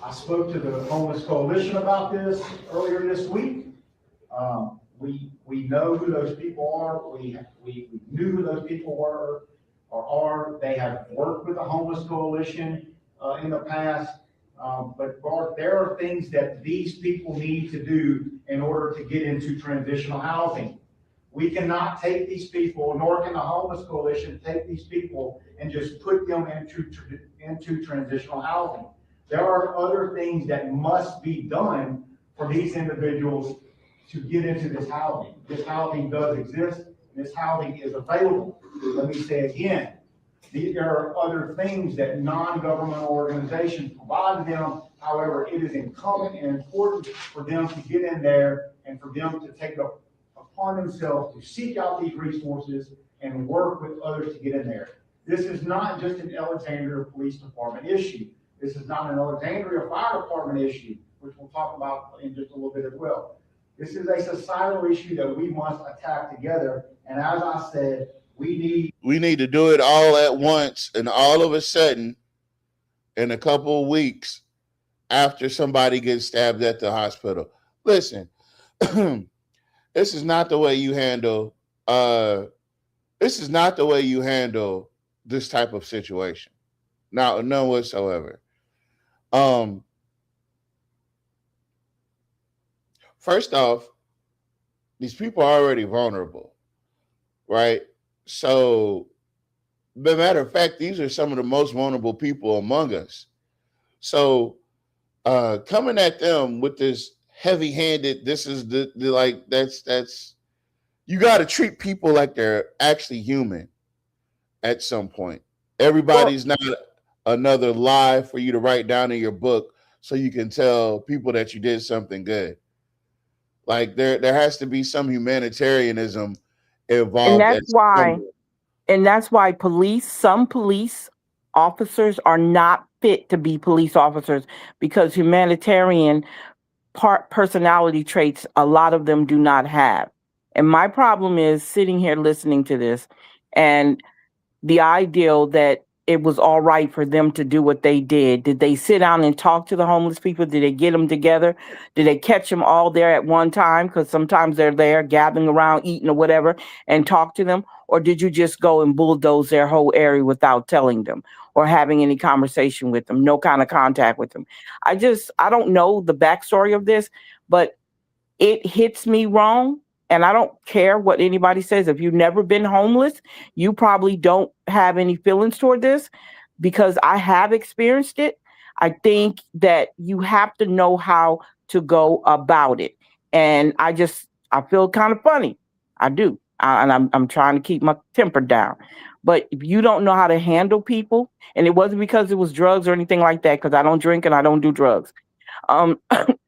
I spoke to the Homeless Coalition about this earlier this week. We know who those people are. We knew who those people were or are. They have worked with the Homeless Coalition in the past. But Bart, there are things that these people need to do in order to get into transitional housing. We cannot take these people, nor can the Homeless Coalition take these people and just put them into transitional housing. There are other things that must be done for these individuals to get into this housing. This housing does exist. This housing is available. Let me say again, there are other things that non-governmental organizations provide to them. However, it is incumbent and important for them to get in there and for them to take it upon themselves to seek out these resources and work with others to get in there. This is not just an Alexandria Police Department issue. This is not an Alexandria Fire Department issue, which we'll talk about in just a little bit as well. This is a societal issue that we must attack together. And as I said, we need to do it all at once, and all of a sudden, in a couple of weeks after somebody gets stabbed at the hospital. Listen, this is not the way you handle this type of situation. Now, none whatsoever. First off, these people are already vulnerable, right? So, as a matter of fact, these are some of the most vulnerable people among us. So, coming at them with this heavy-handed, this is that's you got to treat people like they're actually human at some point. Everybody's not another lie for you to write down in your book so you can tell people that you did something good. Like there has to be some humanitarianism involved. And that's why some police officers are not fit to be police officers, because humanitarian personality traits, a lot of them do not have. And my problem is sitting here listening to this and the ideal that it was all right for them to do what they did. Did they sit down and talk to the homeless people? Did they get them together? Did they catch them all there at one time? Because sometimes they're there gathering around, eating or whatever, and talk to them. Or did you just go and bulldoze their whole area without telling them or having any conversation with them, no kind of contact with them? I don't know the backstory of this, but it hits me wrong. And I don't care what anybody says. If you've never been homeless, you probably don't have any feelings toward this, because I have experienced it. I think that you have to know how to go about it. And I feel kind of funny. I do. And I'm trying to keep my temper down. But if you don't know how to handle people, and it wasn't because it was drugs or anything like that, because I don't drink and I don't do drugs.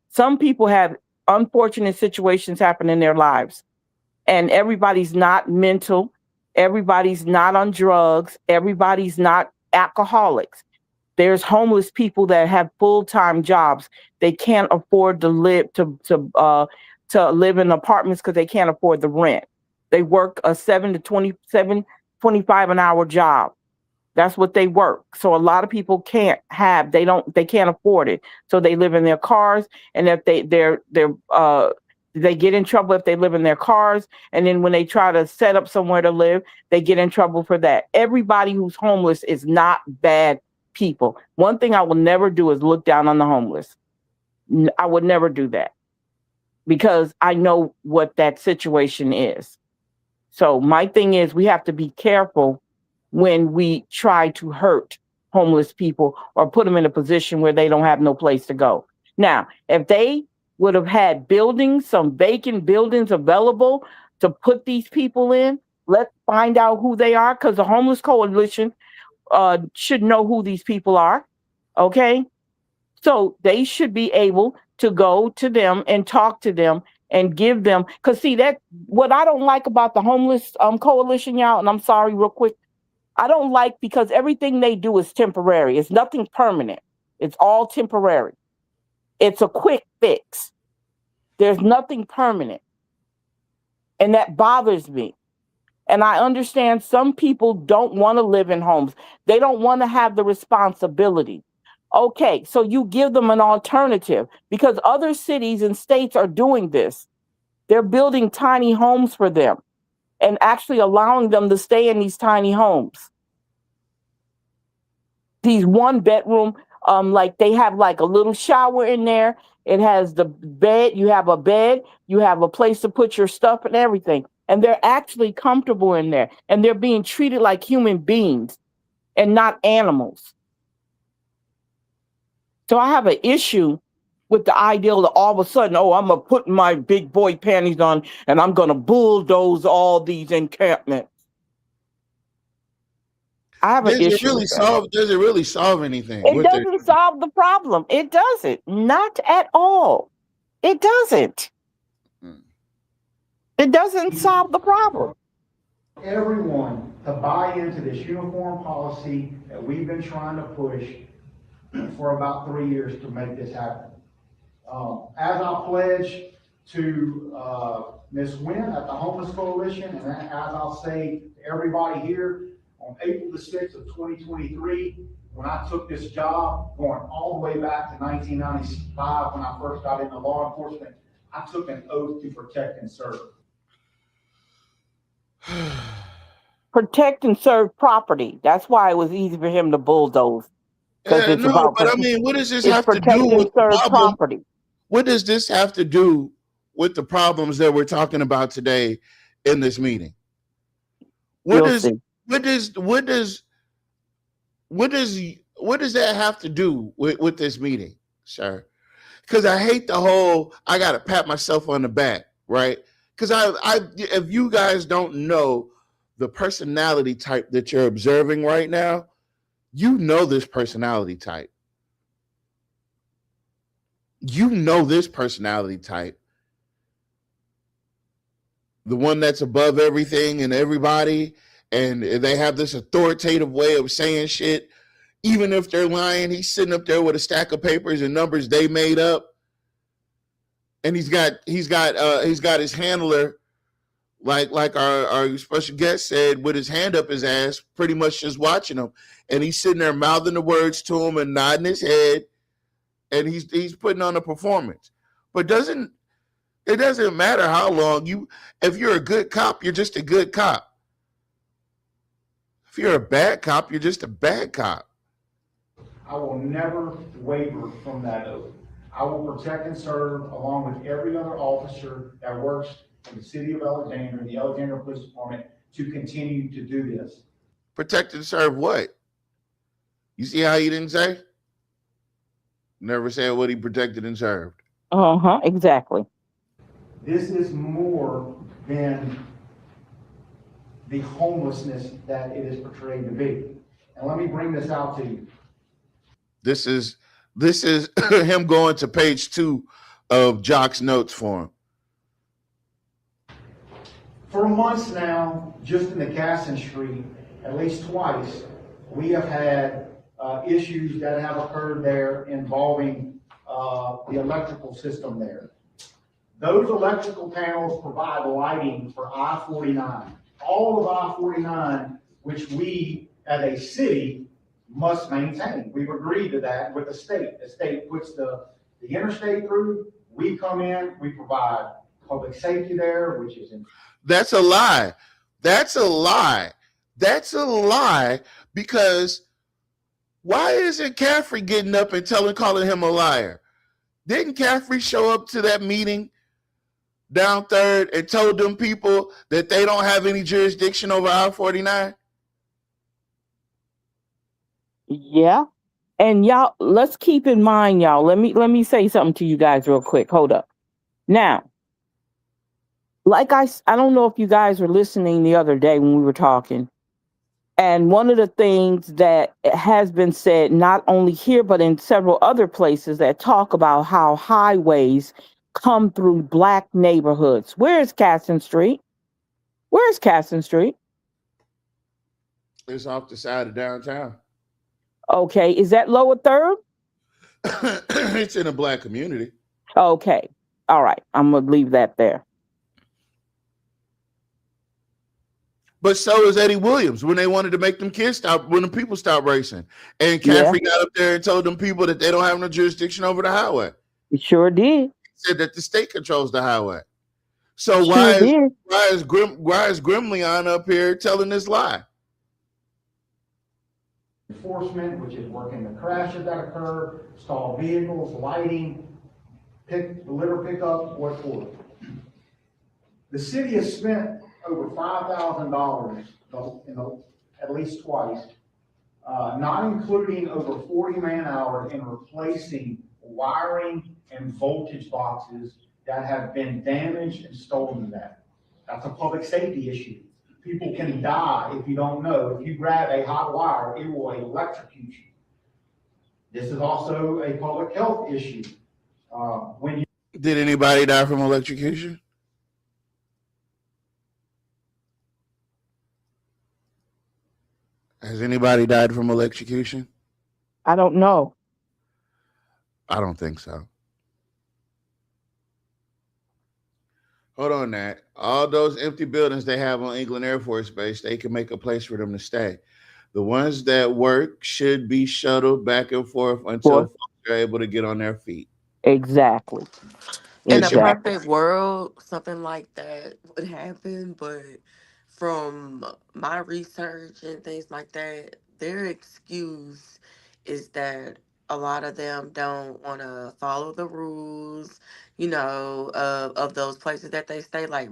Some people have unfortunate situations happen in their lives, and everybody's not mental. Everybody's not on drugs. Everybody's not alcoholics. There's homeless people that have full-time jobs. They can't afford to live to live in apartments because they can't afford the rent. They work a 7 to 25 an hour job. That's what they work. So a lot of people can't afford it. So they live in their cars, and if they get in trouble if they live in their cars, and then when they try to set up somewhere to live, they get in trouble for that. Everybody who's homeless is not bad people. One thing I will never do is look down on the homeless. I would never do that, because I know what that situation is. So my thing is, we have to be careful when we try to hurt homeless people or put them in a position where they don't have no place to go. Now, if they would have had some vacant buildings available to put these people in, let's find out who they are, because the Homeless Coalition should know who these people are, okay? So they should be able to go to them and talk to them and give them, because see, that what I don't like about the Homeless Coalition, y'all, and I'm sorry real quick, I don't like, because everything they do is temporary. It's nothing permanent. It's all temporary. It's a quick fix. There's nothing permanent. And that bothers me. And I understand some people don't want to live in homes. They don't want to have the responsibility. Okay, so you give them an alternative, because other cities and states are doing this. They're building tiny homes for them and actually allowing them to stay in these tiny homes. these one bedroom, like they have like a little shower in there. It has the bed, you have a place to put your stuff and everything. And they're actually comfortable in there. And they're being treated like human beings and not animals. So I have an issue with the ideal that all of a sudden, oh, I'm going to put my big boy panties on and I'm going to bulldoze all these encampments. I have an issue. Does it really solve anything? It doesn't solve the problem. It doesn't. Not at all. It doesn't. It doesn't solve the problem. Everyone to buy into this uniform policy that we've been trying to push for about 3 years to make this happen. As I pledge to Ms. Wynn at the Homeless Coalition, and as I'll say to everybody here, on April the 6th of 2023, when I took this job, going all the way back to 1995 when I first got into law enforcement, I took an oath to protect and serve. Protect and serve property. That's why it was easy for him to bulldoze. What does this have to do with the property? What does this have to do with the problems that we're talking about today in this meeting? What does that have to do with this meeting, sir? Because I hate the whole I gotta pat myself on the back, right? Because if you guys don't know the personality type that you're observing right now, you know this personality type. You know this personality type. The one that's above everything and everybody, and they have this authoritative way of saying shit. Even if they're lying, he's sitting up there with a stack of papers and numbers they made up. And he's got his handler, like our special guest said, with his hand up his ass, pretty much just watching him. And he's sitting there mouthing the words to him and nodding his head, and he's putting on a performance. But it doesn't matter how long if you're a good cop, you're just a good cop. If you're a bad cop, you're just a bad cop. I will never waver from that oath. I will protect and serve along with every other officer that works in the city of Alexandria, the Alexandria Police Department, to continue to do this. Protect and serve what? You see how he didn't say? Never said what he protected and served. Exactly. This is more than the homelessness that it is portrayed to be. And let me bring this out to you. This is him going to page 2 of Jock's notes for him. For months now, just in the Casson Street, at least twice, we have had issues that have occurred there involving the electrical system there. Those electrical panels provide lighting for I-49. All of I-49, which we as a city must maintain. We've agreed to that with the state. The state puts the interstate through, we come in, we provide public safety there, which is in. That's a lie. That's a lie. That's a lie, because why isn't Caffrey getting up and calling him a liar? Didn't Caffrey show up to that meeting down 3rd and told them people that they don't have any jurisdiction over I-49? Yeah. And y'all, let's keep in mind, y'all, let me say something to you guys real quick. Hold up. Now, like I don't know if you guys were listening the other day when we were talking. And one of the things that has been said, not only here, but in several other places that talk about how highways come through Black neighborhoods. Where's Casson Street? Where's Casson Street? It's off the side of downtown. Okay. Is that Lower 3rd? It's in a Black community. Okay. All right. I'm going to leave that there. But so is Eddie Williams when they wanted to make them kids stop, when the people stopped racing. And Caffrey got up there and told them people that they don't have no jurisdiction over the highway. He sure did. He said that the state controls the highway. So why is Grim Leon up here telling this lie? enforcement, which is working the crashes that occur, stalled vehicles, lighting, litter pickup, what for. The city has spent over $5,000 at least twice, not including over 40 man-hours in replacing wiring and voltage boxes that have been damaged and stolen to that. That's a public safety issue. People can die if you don't know. If you grab a hot wire, it will electrocute you. This is also a public health issue. Did anybody die from electrocution? Has anybody died from electrocution? I don't know. I don't think so. Hold on, Nat. All those empty buildings they have on England Air Force Base, they can make a place for them to stay. The ones that work should be shuttled back and forth until folks are able to get on their feet. Exactly. In a perfect world, something like that would happen, but from my research and things like that, their excuse is that a lot of them don't want to follow the rules, of those places that they stay, like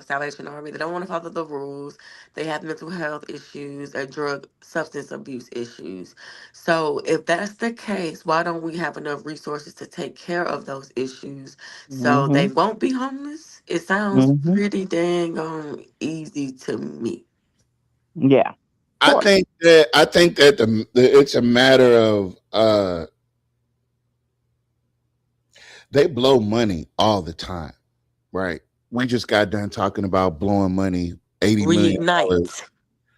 Salvation Army. They don't want to follow the rules. They have mental health issues and drug substance abuse issues. So if that's the case, why don't we have enough resources to take care of those issues so they won't be homeless? It sounds pretty dang easy to me. Yeah. I think that it's a matter of they blow money all the time, right? We just got done talking about blowing money, $80 million.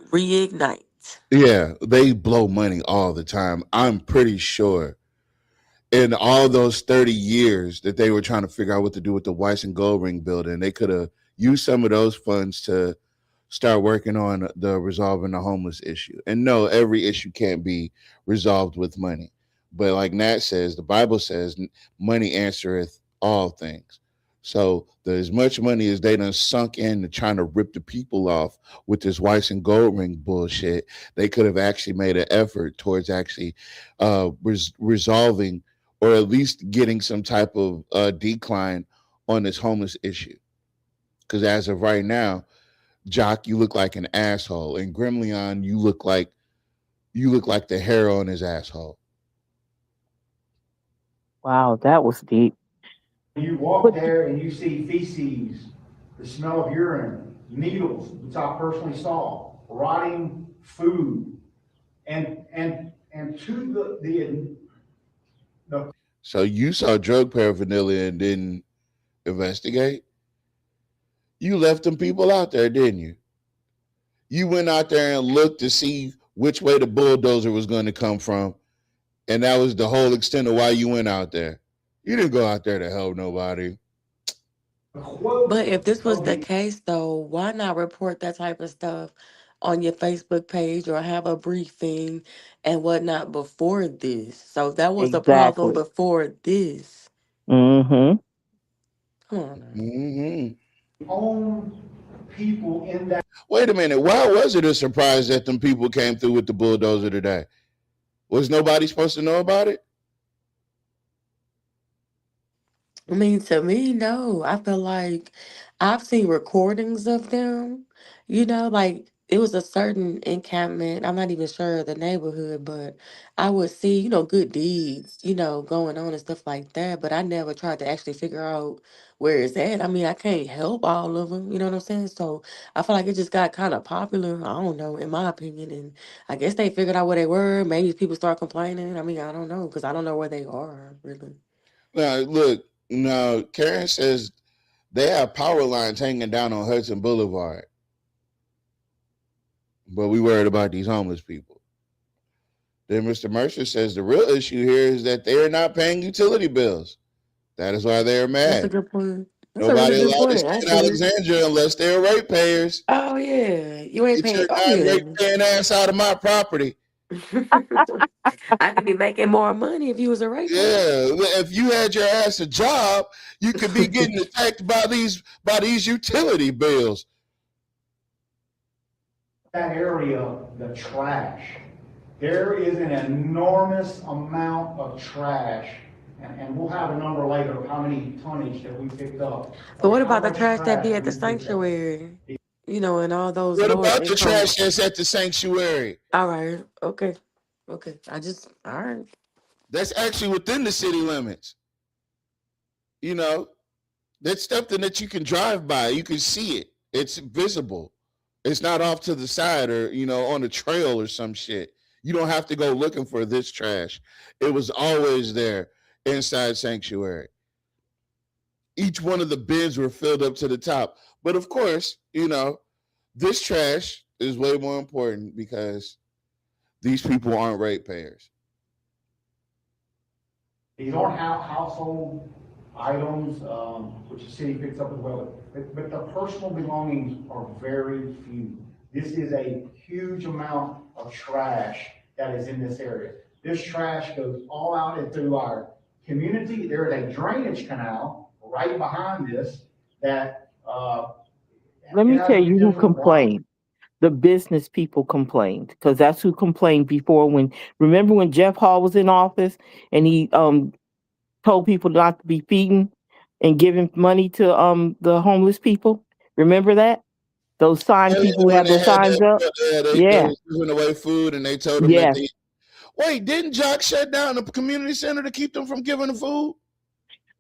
Reignite. Yeah, they blow money all the time. I'm pretty sure in all those 30 years that they were trying to figure out what to do with the Weiss and Goldring building, they could have used some of those funds to start working on resolving the homeless issue. And no, every issue can't be resolved with money. But like Nat says, the Bible says money answereth all things. So as much money as they done sunk into trying to rip the people off with this Weiss and Goldring bullshit, they could have actually made an effort towards actually resolving or at least getting some type of decline on this homeless issue. Because as of right now, Jock, you look like an asshole, and Grimleon, you look like the hair on his asshole. Wow, that was deep. You walk there and you see feces, the smell of urine, needles, which I personally saw, rotting food, and to the So you saw drug paraphernalia and didn't investigate? You left them people out there, didn't you? You went out there and looked to see which way the bulldozer was going to come from, and that was the whole extent of why you went out there. You didn't go out there to help nobody. But if this was the case, though, why not report that type of stuff on your Facebook page or have a briefing and whatnot before this? So if that was the problem before this. Mm-hmm. Come on. Mm-hmm. Own people in that. Wait a minute. Why was it a surprise that them people came through with the bulldozer today? Was nobody supposed to know about it? I mean, to me, no. I feel like I've seen recordings of them, like it was a certain encampment. I'm not even sure of the neighborhood, but I would see, good deeds, going on and stuff like that. But I never tried to actually figure out where it's at. I mean, I can't help all of them, you know what I'm saying? So I feel like it just got kind of popular. I don't know, in my opinion. And I guess they figured out where they were. Maybe people start complaining. I mean, I don't know, because I don't know where they are, really. Now, look. Now, Karen says they have power lines hanging down on Hudson Boulevard. But we worried about these homeless people. Then Mr. Mercer says the real issue here is that they are not paying utility bills. That is why they're mad. That's a good point. That's Nobody a really good allowed to point, stay in actually. Alexandria unless they're ratepayers. Oh, yeah. You ain't Get paying. your Oh, yeah. non-ratepaying ass out of my property. I could be making more money if you was a ratepayer. Yeah, if you had your ass a job, you could be getting attacked by these utility bills. That area, the trash, There is an enormous amount of trash, and we'll have a number later of how many tonnage that we picked up. But what How about the much trash that be at we the picked up. sanctuary? You know, and all those What lower about the income. trash that's at the sanctuary? All right, okay. All right. That's actually within the city limits. You know, that's something that you can drive by. You can see it. It's visible. It's not off to the side or, you know, on a trail or some shit. You don't have to go looking for this trash. It was always there inside sanctuary. Each one of the bins were filled up to the top. But of course, you know, this trash is way more important because these people aren't ratepayers. These aren't household items, which the city picks up as well, but the personal belongings are very few. This is a huge amount of trash that is in this area. This trash goes all out and through our community. There is a drainage canal right behind this that, Let me it has tell you who different complained. The business people complained because that's who complained before. Remember when Jeff Hall was in office and he told people not to be feeding and giving money to the homeless people? Remember that? Those sign people who had those signs up? They were giving away food and they told them Yes. that they... Wait, didn't Jock shut down the community center to keep them from giving the food?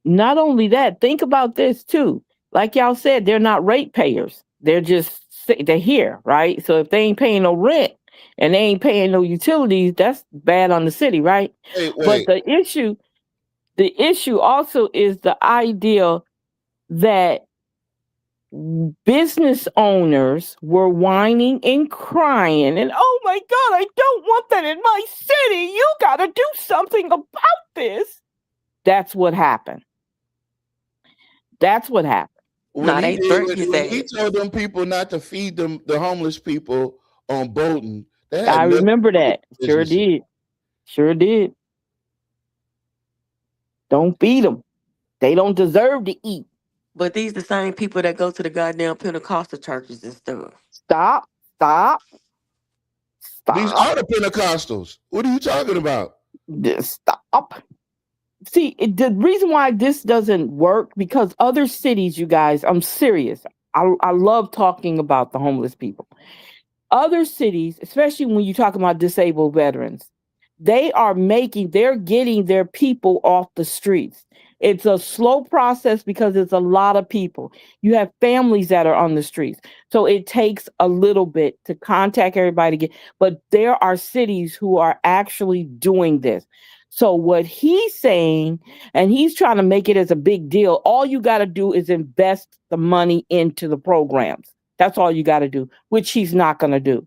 Not only that, think about this too. Like y'all said, they're not ratepayers. They're here, right? So if they ain't paying no rent and they ain't paying no utilities, that's bad on the city, right? Wait. But the issue also is the idea that business owners were whining and crying and, oh my God, I don't want that in my city. You got to do something about this. That's what happened. That's what happened. When he told them people not to feed them, the homeless people on Bolton. I remember that. Sure did. Don't feed them. They don't deserve to eat. But these the same people that go to the goddamn Pentecostal churches and stuff. Stop. These are the Pentecostals. What are you talking about? Stop. See, the reason why this doesn't work, because other cities, you guys, I'm serious. I love talking about the homeless people. Other cities, especially when you talk about disabled veterans, they're getting their people off the streets. It's a slow process because it's a lot of people. You have families that are on the streets. So it takes a little bit to contact everybody. But there are cities who are actually doing this. So what he's saying, and he's trying to make it as a big deal, all you got to do is invest the money into the programs. That's all you got to do, which he's not going to do.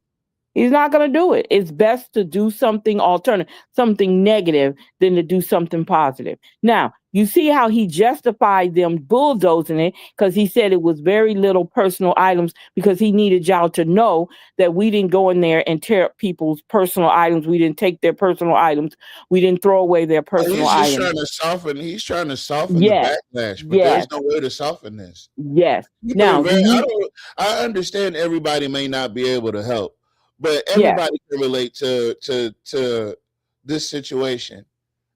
He's not going to do it. It's best to do something alternative, something negative, than to do something positive. Now, you see how he justified them bulldozing it because he said it was very little personal items because he needed y'all to know that we didn't go in there and tear up people's personal items. We didn't take their personal items. We didn't throw away their personal items. He's trying to soften the backlash, but there's no way to soften this. Yes. Now, I understand everybody may not be able to help, but everybody can relate to this situation,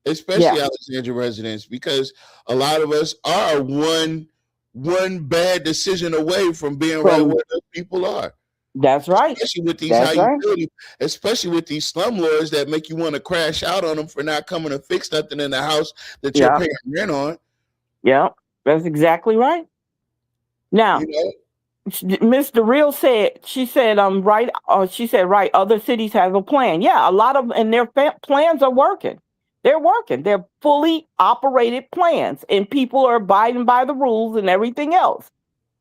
especially Alexandria residents, because a lot of us are one bad decision away from being right where those people are. That's right. Especially with these especially with these slumlords that make you want to crash out on them for not coming to fix nothing in the house that you're paying rent on. Yeah, that's exactly right. Now, Mr. Real said, she said, right. She said, right. Other cities have a plan. Yeah, a lot of, and their plans are working. They're working. They're fully operated plans, and people are abiding by the rules and everything else.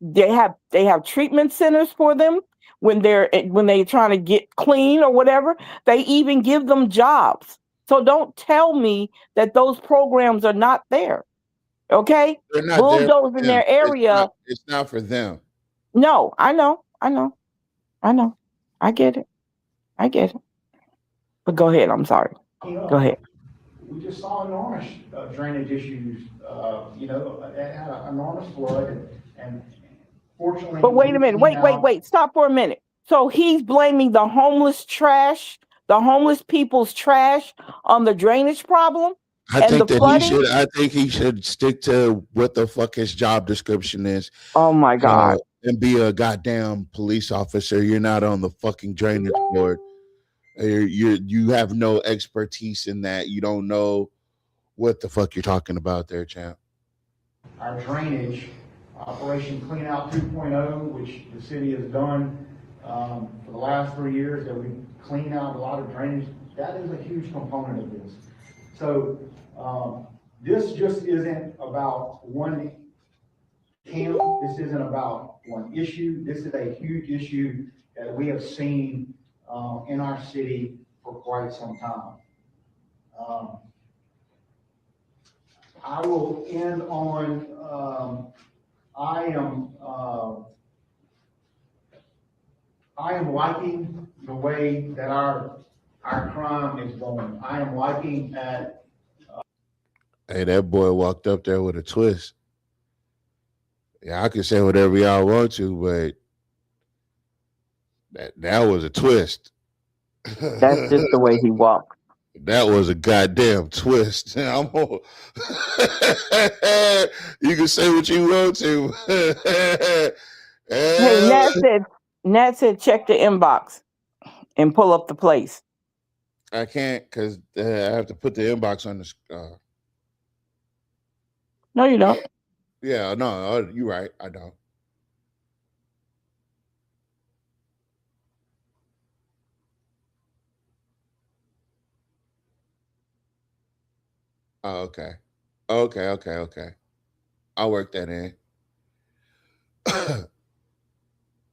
They have treatment centers for them when they're trying to get clean or whatever. They even give them jobs. So don't tell me that those programs are not there. Okay, they're not bulldozing their area. It's not for them. No, I know. I get it. But go ahead. I'm sorry. Go ahead. We just saw enormous drainage issues, that had an enormous flood and fortunately. But wait a minute. Wait. Stop for a minute. So he's blaming the homeless trash the homeless people's trash on the drainage problem I and think the that flooding? I think he should stick to what the fuck his job description is. Oh my God. And be a goddamn police officer. You're not on the fucking drainage board. You have no expertise in that. You don't know what the fuck you're talking about there, champ. Our drainage, Operation Clean Out 2.0, which the city has done for the last 3 years, that we clean out a lot of drainage, that is a huge component of this. So this just isn't about one camp. This isn't about one issue. This is a huge issue that we have seen in our city for quite some time. I will end on, I am liking the way that our crime is going. I am liking that. Hey, that boy walked up there with a twist. Yeah, I can say whatever y'all want to, but that was a twist. That's just the way he walked. That was a goddamn twist. You can say what you want to. Hey, Nat said check the inbox and pull up the place. I can't because I have to put the inbox on the. No, you don't. Yeah, no, you're right. I don't. Oh, okay. Okay. I'll work that in.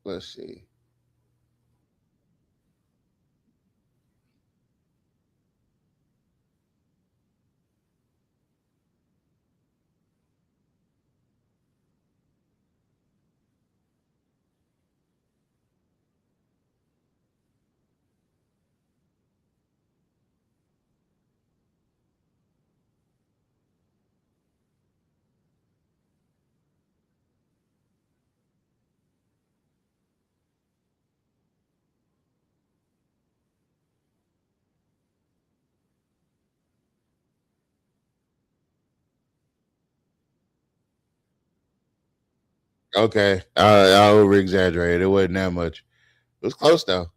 Let's see. Okay, I over exaggerated. It wasn't that much. It was close though.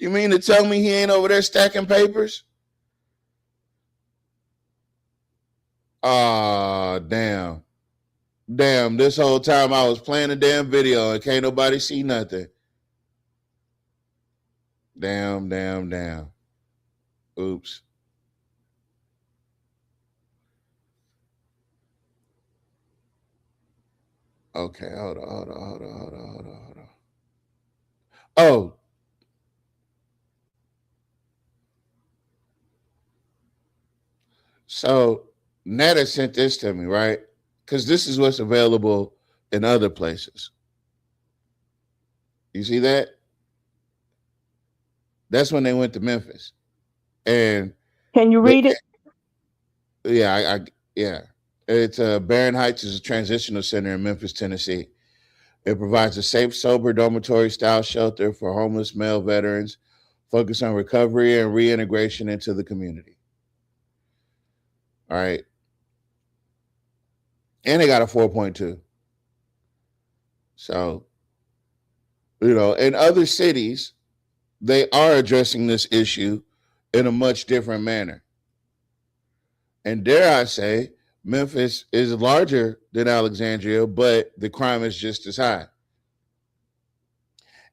You mean to tell me he ain't over there stacking papers? Ah, damn. Damn, this whole time I was playing a damn video and can't nobody see nothing. Damn. Oops. Okay, hold on. Oh. So Netta sent this to me, right? Because this is what's available in other places. You see that? That's when they went to Memphis. And can you read it? Yeah, yeah. It's Barron Heights is a transitional center in Memphis, Tennessee. It provides a safe, sober dormitory style shelter for homeless male veterans, focused on recovery and reintegration into the community. All right. And they got a 4.2. So, in other cities, they are addressing this issue in a much different manner. And dare I say, Memphis is larger than Alexandria, but the crime is just as high.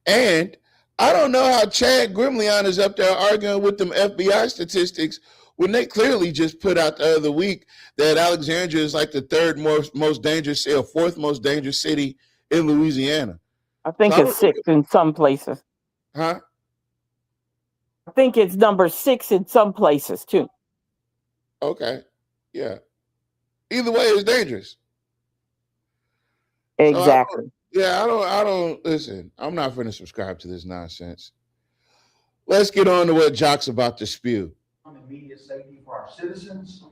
And I don't know how Chad Grimleon is up there arguing with them FBI statistics when they clearly just put out the other week that Alexandria is like the third most dangerous city, or fourth most dangerous city in Louisiana. I think it's 6 in some places. Huh? I think it's number 6 in some places too. Okay. Yeah. Either way, it's dangerous. Exactly. I don't listen. I'm not going to subscribe to this nonsense. Let's get on to what Jock's about to spew. Immediate safety for our citizens,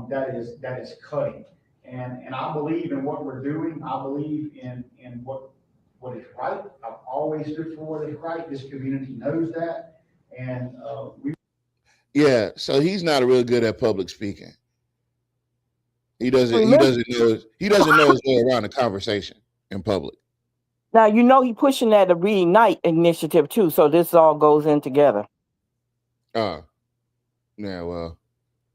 that is cutting. And I believe in what we're doing. I believe in what is right. I've always stood for what is right. This community knows that. And Yeah, so he's not real good at public speaking. He doesn't know his way around a conversation in public. Now, he pushing that the Reignite initiative too, so this all goes in together. Yeah, well.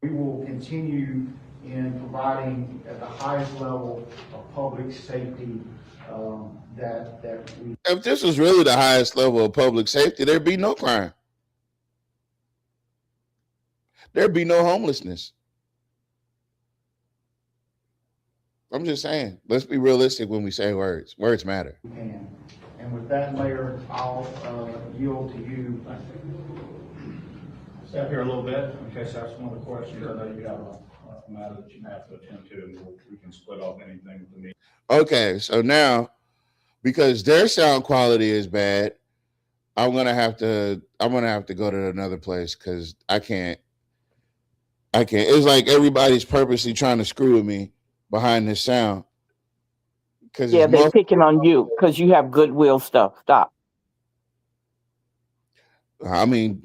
We will continue in providing at the highest level of public safety that we. If this was really the highest level of public safety, there'd be no crime. There'd be no homelessness. I'm just saying, let's be realistic when we say words. Words matter. And with that, Mayor, I'll yield to you. Step here a little bit in case I ask one of the questions. I know you have a matter that you have to attend to, and we can split off anything with the meeting. Okay, so now, because their sound quality is bad, I'm gonna have to go to another place because I can't. It's like everybody's purposely trying to screw with me behind this sound. Yeah, they're picking on you because you have goodwill stuff. Stop. I mean,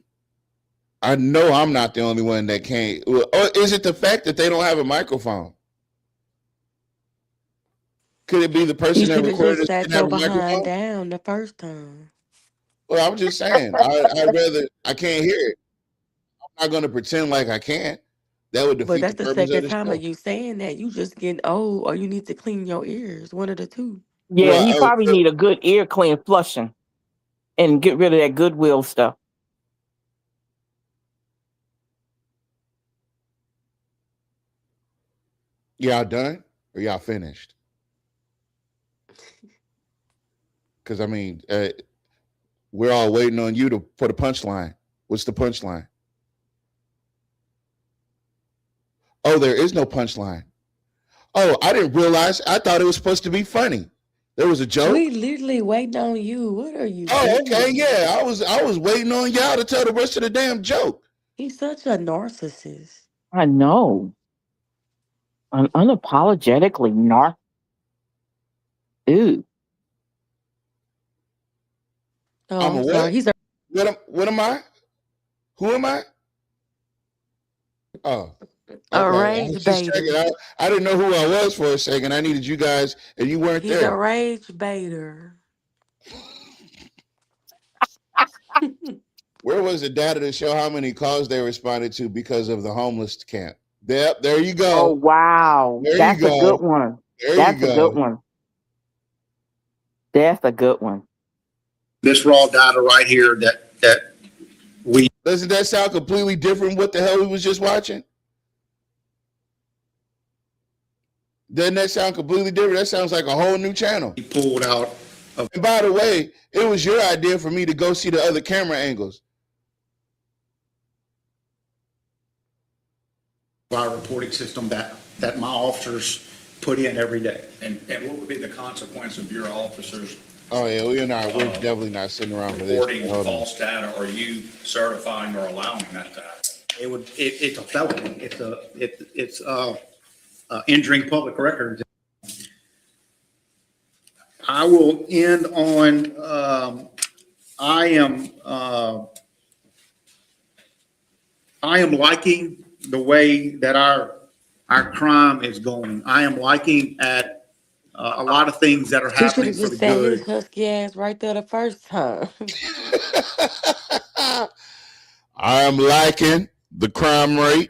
I know I'm not the only one that can't. Or is it the fact that they don't have a microphone? Could it be the person that recorded just it sat didn't have your a microphone? behind down the first time. Well, I'm just saying. I can't hear it. I'm not going to pretend like I can't. That would defeat But that's the the purpose of second the time show. of you saying that. You just getting old, or you need to clean your ears. One of the two. Yeah, he probably need a good ear clean flushing and get rid of that goodwill stuff. Y'all done or y'all finished? Because I mean, we're all waiting on you to put a punchline. What's the punchline? Oh, there is no punchline. Oh, I didn't realize. I thought it was supposed to be funny. There was a joke. We literally waiting on you. What are you Oh, doing? okay, yeah. I was waiting on y'all to tell the rest of the damn joke. He's such a narcissist. I know. An unapologetically Ooh. Oh, I'm a I'm what? sorry. He's a What am I? Who am I? Oh. A Okay. I rage was just checking. baiter. I didn't know who I was for a second. I needed you guys, and you weren't He's a there. rage baiter. Where was the data to show how many calls they responded to because of the homeless camp? Yep, there you go. Oh, wow. There That's you a go. good one. There That's you a go. good one. That's a good one. This raw data right here that we. Doesn't that sound completely different? What the hell we was just watching? Doesn't that sound completely different? That sounds like a whole new channel. He pulled out of. And by the way, it was your idea for me to go see the other camera angles. Our reporting system that my officers put in every day. And what would be the consequence of your officers Oh yeah, we're definitely not sitting around for this. reporting Hold on. false data, or you certifying or allowing that to happen? It's a felony. It's injuring public records. I will end on, I am liking the way that our crime is going. I am liking at a lot of things that are He should happening have for the just said his good. husky ass right there the first time. I'm liking the crime rate.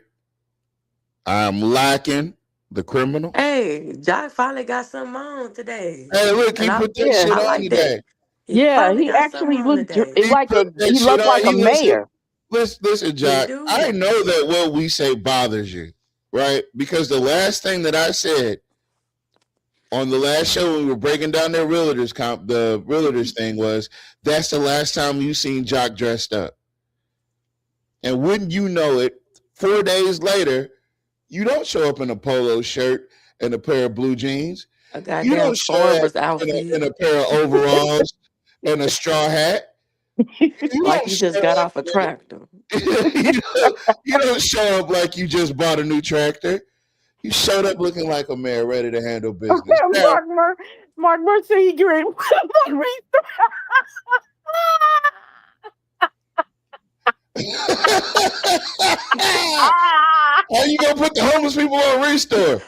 I'm liking the criminal. Hey, Jock finally got something on today. Hey, look, he And put that shit I on like today. that. He Yeah, finally he got something actually on looked today. He like put that he shit looked on. like a He listen, mayor. listen, Jack. do. I know that what we say bothers you, right? Because the last thing that I said on the last show when we were breaking down their the realtors thing was, that's the last time you seen Jock dressed up. And wouldn't you know it, 4 days later, you don't show up in a polo shirt and a pair of blue jeans. A You goddamn don't show up farmer's in outfit. a pair of overalls and a straw hat. You Like don't you just show got up. off a tractor. You don't show up like you just bought a new tractor. You showed up looking like a man ready to handle business. Now, Mark Murr said he great. how you gonna put the homeless people on Restore?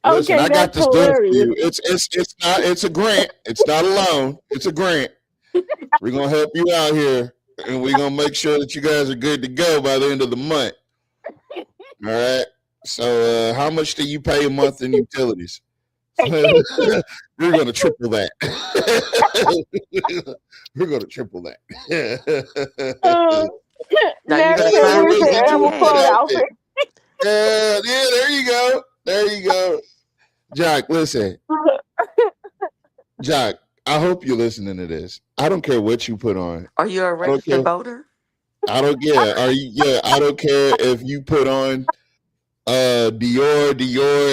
Listen, Okay, I got that's this done for hilarious. you. It's a grant. It's not a loan. It's a grant. We're gonna help you out here, and we're gonna make sure that you guys are good to go by the end of the month. All right. So, how much do you pay a month in utilities? We're gonna triple that. We're gonna triple that. Now you Next gonna time sign we're the the Animal Club CTA. outfit. Yeah, there you go. There you go. Jock, listen. Jock, I hope you're listening to this. I don't care what you put on. Are you a I don't registered care. voter? I don't care. I don't care if you put on Dior,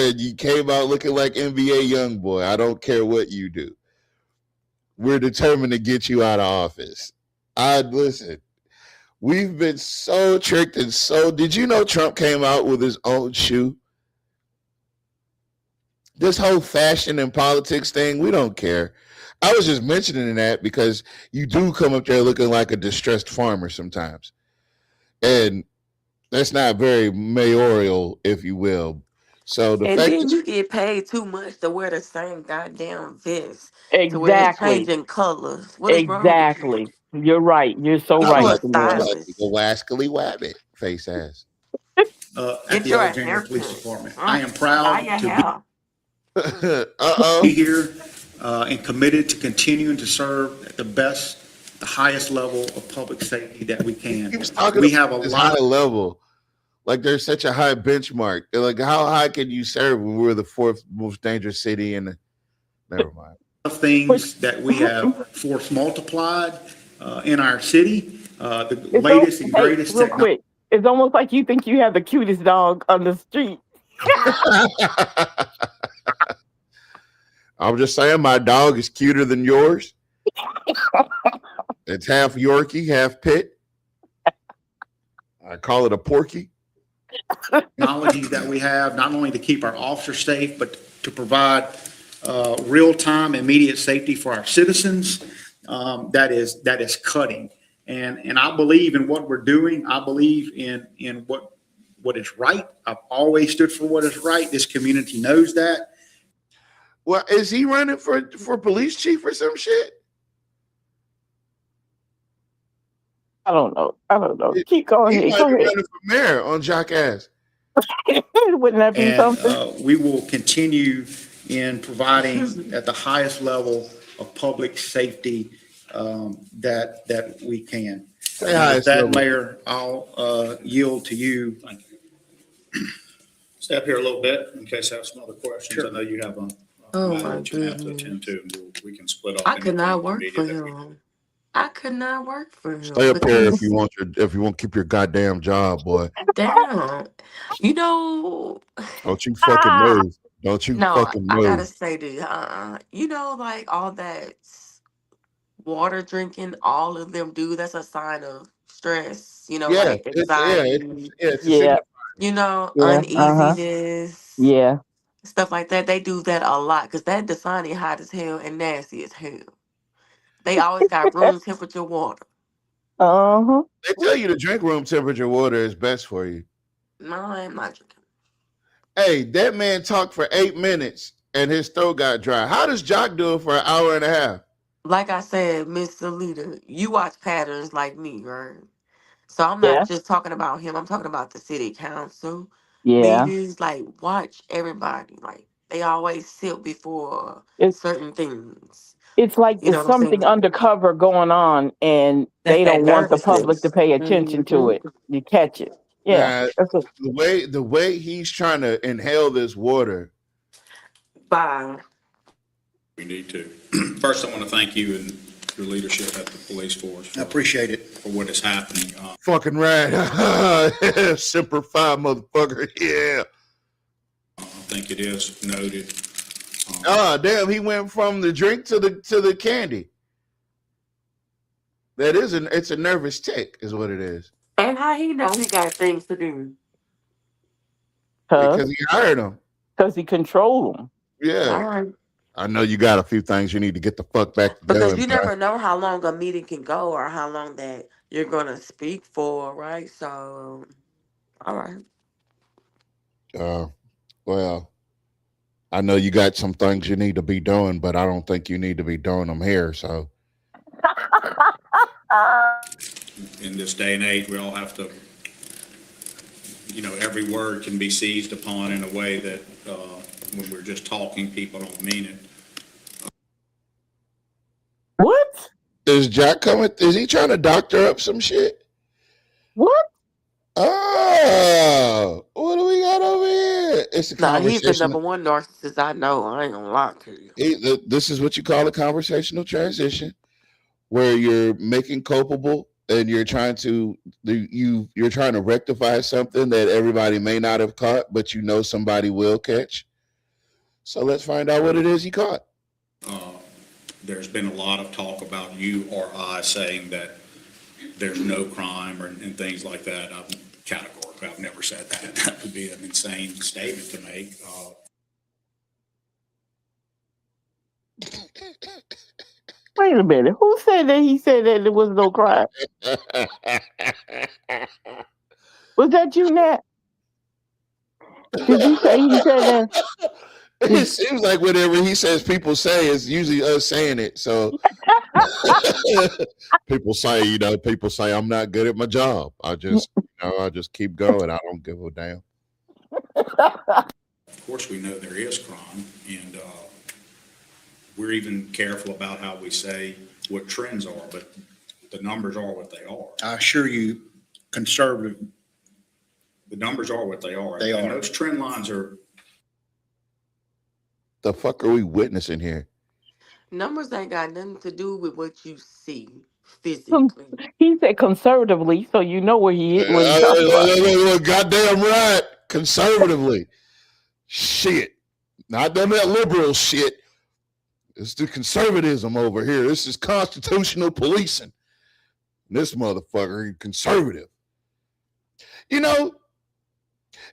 and you came out looking like NBA Youngboy. I don't care what you do. We're determined to get you out of office. Listen. We've been so tricked and so. Did you know Trump came out with his own shoe? This whole fashion and politics thing, we don't care. I was just mentioning that because you do come up there looking like a distressed farmer sometimes. And that's not very mayoral, if you will. So the And fact then that you get paid too much to wear the same goddamn vest to where it's Exactly. changing colors. What is wrong with you? Exactly. You're right. You're so Get I'm you right, a like Jamil. stylist. the wascally wabbit face ass. At Get the your Alexandria Police haircut. Department. I am Dye proud your to hair. Uh-oh. be here and committed to continuing to serve at the highest level of public safety that we can. Keeps talking We about have a this lot high of level. Like there's such a high benchmark. They're like, how high can you serve when we're the fourth most dangerous city in the never mind. things that we have force multiplied in our city. The It's latest and hey, greatest real technology. quick. It's almost like you think you have the cutest dog on the street. I'm just saying my dog is cuter than yours. It's half Yorkie, half Pit. I call it a Porky. Technology that we have, not only to keep our officers safe, but to provide real-time, immediate safety for our citizens. That is cutting. And I believe in what we're doing. I believe in what is right. I've always stood for what is right. This community knows that. Well, is he running for police chief or some shit? I don't know. Keep going He ahead. might Go be ahead. running for mayor on Jackass. Wouldn't that be And something? we will continue in providing at the highest level of public safety that we can. Say hi, With that, Silver. Mayor, I'll yield to you. Thank you. Step here a little bit in case I have some other questions. I know you have a Oh matter my that you have to goodness. attend to. We can split off. I could not anything work for immediate that we- him. I could not work for him. Stay up here if Because you want to keep your goddamn job, boy. damn, you know, Don't you fucking move. Don't you no, fucking I gotta move. say this. You know, like all that water drinking, all of them do. That's a sign of stress. You know, Yeah, like anxiety. it's a Yeah. You know, Yeah. uneasiness, Yeah. stuff like that. They do that a lot because that Dasani hot as hell and nasty as hell. They always got room temperature water. Uh-huh. They tell you to drink room temperature water is best for you. No, I'm not drinking. Hey, that man talked for 8 minutes and his throat got dry. How does Jock do it for an hour and a half? Like I said, Miss Salita, you watch patterns like me, right? So I'm Yeah. not just talking about him. I'm talking about the city council Yeah. meetings. Like, watch everybody. Like, they always sit before It's certain things. it's like You know it's what I'm something saying? undercover going on and That's they that don't want the public to nervousness. pay attention to hmm it. You catch it. Yeah. Nah, That's a, the way he's trying to inhale this water. Bye. We need to. First, I want to thank you and your leadership at the police force. I appreciate it. For what is happening. Fucking right. Semper Fi, motherfucker. Yeah. I think it is noted. Damn, he went from the drink to the candy. It's a nervous tick, is what it is. And how he know he got things to do? Because he hired him. Because he controlled them. Yeah. All right. I know you got a few things you need to get the fuck back to Because doing. you never know how long a meeting can go or how long that you're going to speak for, right? So, all right. Well, I know you got some things you need to be doing, but I don't think you need to be doing them here. So, In this day and age, we all have to, every word can be seized upon in a way that when we're just talking, people don't mean it. What? is Jack coming? Is he trying to doctor up some shit? What? Oh, what do we got over here? It's a Nah, he's the conversation. number one narcissist I know. I ain't gonna lie to you. This is what you call a conversational transition, where you're making culpable and you're trying to rectify something that everybody may not have caught, but you know somebody will catch. So let's find out what it is he caught. There's been a lot of talk about you or I saying that there's no crime and things like that. I'm categorical. I've never said that. That would be an insane statement to make. Wait a minute. Who said that he said that there was no crime? Was that you, Nat? Did you say he said that? It seems like whatever he says people say is usually us saying it. So people say I'm not good at my job. I just keep going. I don't give a damn. Of course, we know there is crime, and we're even careful about how we say what trends are, but the numbers are what they are. I assure you, conservative. The numbers are what they are. They and are. Those trend lines are. The fuck are we witnessing here? Numbers ain't got nothing to do with what you see physically. He said conservatively, so you know where he is. What he's talking about. Goddamn right. Conservatively. Shit. Not them that liberal shit. It's the conservatism over here. This is constitutional policing. This motherfucker, conservative. If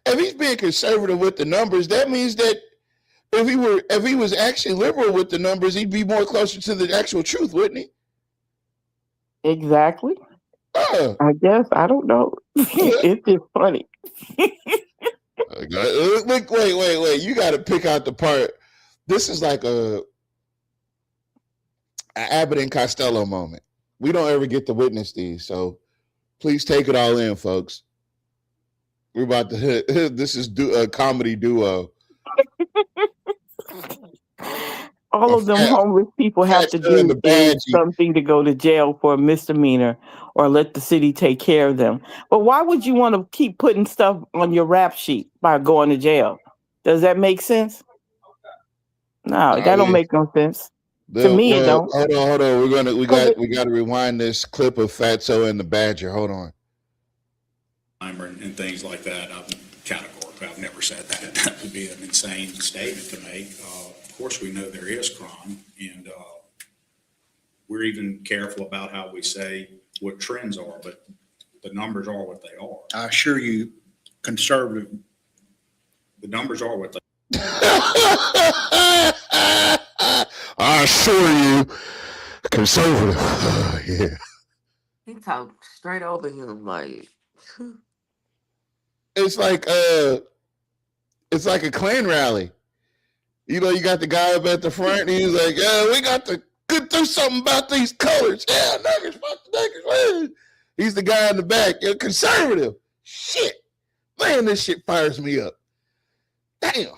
he's being conservative with the numbers, that means that if he was actually liberal with the numbers, he'd be more closer to the actual truth, wouldn't he? Exactly. I guess. I don't know. It's just funny. Wait. You got to pick out the part. This is like a Abbott and Costello moment. We don't ever get to witness these, so please take it all in, folks. We're about to hit. This is a comedy duo. All of them homeless people have to do is something to go to jail for a misdemeanor or let the city take care of them. But why would you want to keep putting stuff on your rap sheet by going to jail? Does that make sense? No, that don't make no sense. To me, it don't. Hold on. We got to rewind this clip of Fatso and the Badger. Hold on. And things like that. I'm categorical. I've never said that. That would be an insane statement to make. Of course, we know there is crime, and we're even careful about how we say what trends are, but the numbers are what they are. I assure you, conservative. The numbers are what they I assure you, conservative. Yeah. He talked straight over him like. It's like a Klan rally. You got the guy up at the front, and he's like, "Yeah, we got to do something about these colors. Yeah, niggers, fuck the niggers." He's the guy in the back. You're conservative. Shit, man, this shit fires me up. Damn.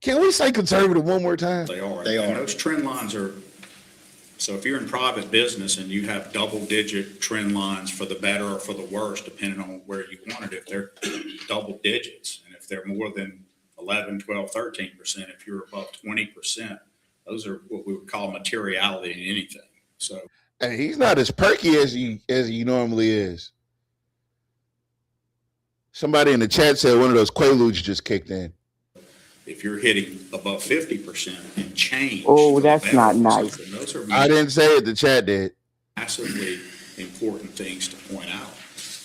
Can we say conservative one more time? They are. And those trend lines are. So if you're in private business and you have double-digit trend lines for the better or for the worse, depending on where you want it, if they're double digits, and if they're more than 11, 12, 13%, if you're above 20%, those are what we would call materiality in anything. So Hey, he's not as perky as he normally is. Somebody in the chat said one of those Quaaludes just kicked in. if you're hitting above 50% and change, Oh, for the that's better not on nice. something, those are I didn't say it. The chat did. massively important things to point out.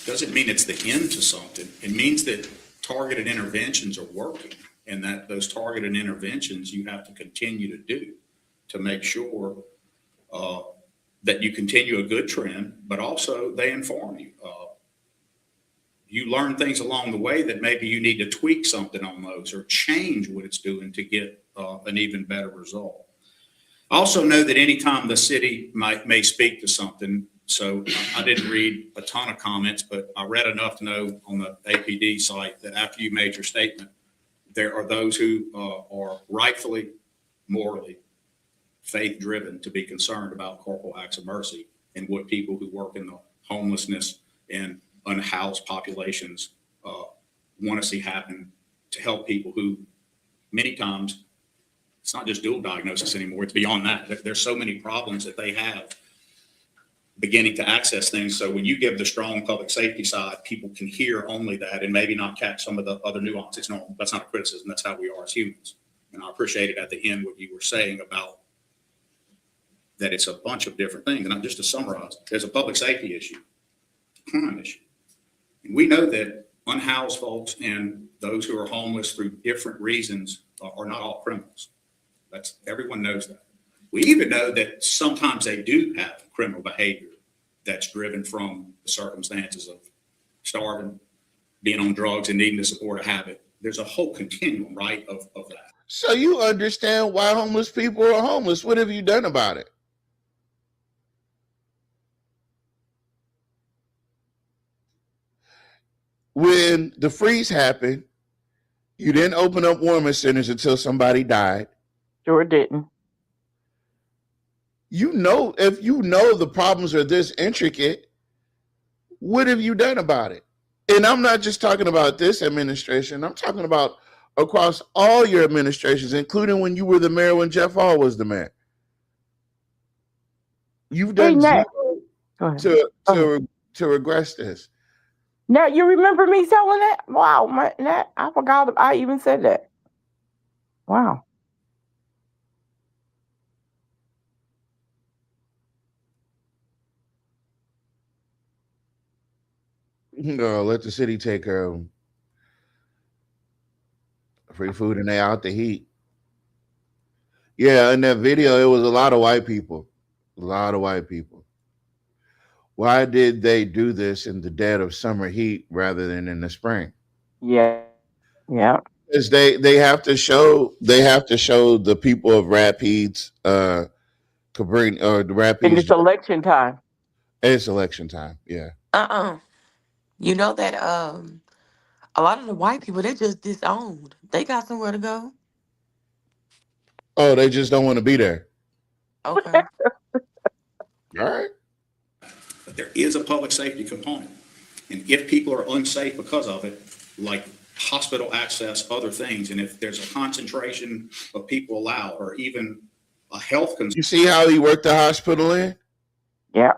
Doesn't mean it's the end to something. It means that targeted interventions are working, and that those targeted interventions you have to continue to do to make sure that you continue a good trend, but also they inform you. You learn things along the way that maybe you need to tweak something on those or change what it's doing to get an even better result. Also know that anytime the city may speak to something, so I didn't read a ton of comments, but I read enough to know on the APD site that after you made your statement, there are those who are rightfully, morally, faith-driven to be concerned about corporal acts of mercy and what people who work in the homelessness and unhoused populations want to see happen to help people who many times it's not just dual diagnosis anymore. It's beyond that. There's so many problems that they have beginning to access things. So when you give the strong public safety side, people can hear only that and maybe not catch some of the other nuances. No, that's not a criticism. That's how we are as humans. And I appreciated at the end what you were saying about that it's a bunch of different things. And just to summarize, there's a public safety issue, a crime issue. And we know that unhoused folks and those who are homeless through different reasons are not all criminals. Everyone knows that. We even know that sometimes they do have criminal behavior that's driven from the circumstances of starving, being on drugs, and needing to support a habit. There's a whole continuum, right, of that. So you understand why homeless people are homeless. What have you done about it? When the freeze happened, you didn't open up warming centers until somebody died. Sure didn't. You know, if you know the problems are this intricate, what have you done about it? And I'm not just talking about this administration. I'm talking about across all your administrations, including when you were the mayor, when Jeff Hall was the mayor. You've done to regress this. Now, you remember me telling that? Wow, I forgot I even said that. Wow. No, let the city take care of them. Free food and they out the heat. Yeah, in that video, it was a lot of white people. A lot of white people. Why did they do this in the dead of summer heat rather than in the spring? Yeah. Yeah. Because they have to show the people of Rapides Cabrini or the Rapides. And it's election time. It's election time, yeah. You know that a lot of the white people, they just disowned. They got somewhere to go. Oh, they just don't want to be there. Okay. All right. But there is a public safety component. And if people are unsafe because of it, like hospital access, other things, and if there's a concentration of people allowed or even a health concern. You see how he worked the hospital in? Yeah.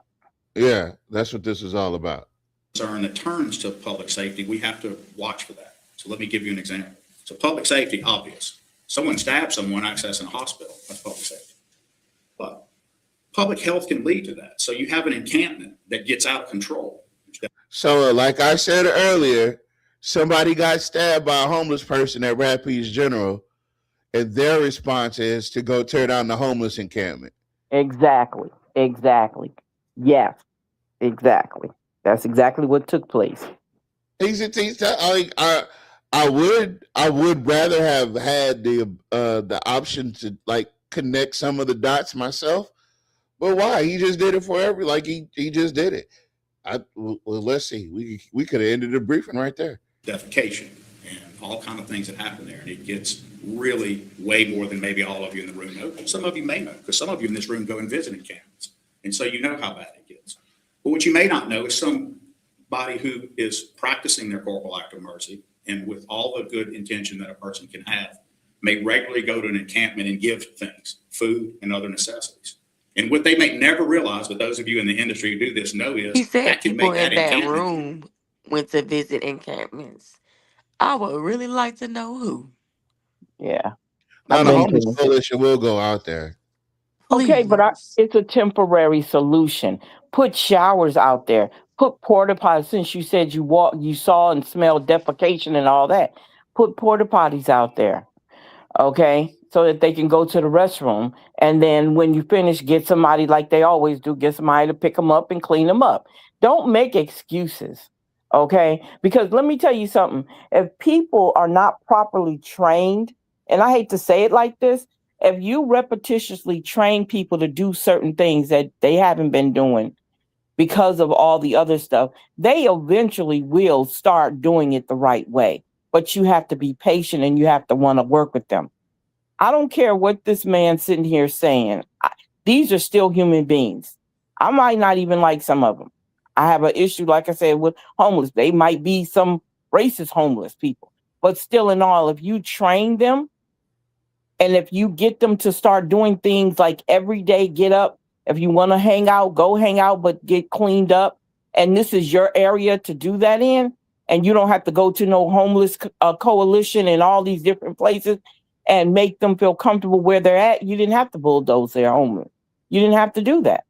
Yeah, that's what this is all about. Concern that turns to public safety, we have to watch for that. So let me give you an example. So public safety, obvious. Someone stabs someone accessing a hospital, that's public safety. But public health can lead to that. So you have an encampment that gets out of control. So like I said earlier, somebody got stabbed by a homeless person at Rapides General, and their response is to go tear down the homeless encampment. Exactly. Yes, exactly. That's exactly what took place. I would rather have had the option to like connect some of the dots myself, but why? He just did it for he just did it. Well, let's see. We could have ended the briefing right there. Defecation and all kind of things that happen there, and it gets really way more than maybe all of you in the room know. Some of you may know, because some of you in this room go and visit encampments, and so you know how bad it gets. But what you may not know is somebody who is practicing their corporal act of mercy, and with all the good intention that a person can have, may regularly go to an encampment and give things, food and other necessities. And what they may never realize, but those of you in the industry who do this know, is He said that can people make that in that encampment. room went to visit encampments. I would really like to know who. Yeah. Now the been homeless to- coalition will go out there. Okay, but Please. it's a temporary solution. Put showers out there. Put porta potties. Since you said you saw and smelled defecation and all that. Put porta potties out there. Okay, so that they can go to the restroom, and then when you finish, get somebody like they always do. Get somebody to pick them up and clean them up. Don't make excuses. Okay, because let me tell you something. If people are not properly trained, and I hate to say it like this, if you repetitiously train people to do certain things that they haven't been doing because of all the other stuff, they eventually will start doing it the right way. But you have to be patient and you have to want to work with them. I don't care what this man's sitting here saying. These are still human beings. I might not even like some of them. I have an issue, like I said, with homeless. They might be some racist homeless people. But still in all, if you train them, and if you get them to start doing things like every day, get up. If you want to hang out, go hang out, but get cleaned up. And this is your area to do that in. And you don't have to go to no homeless coalition and all these different places and make them feel comfortable where they're at. You didn't have to bulldoze their homeless. You didn't have to do that.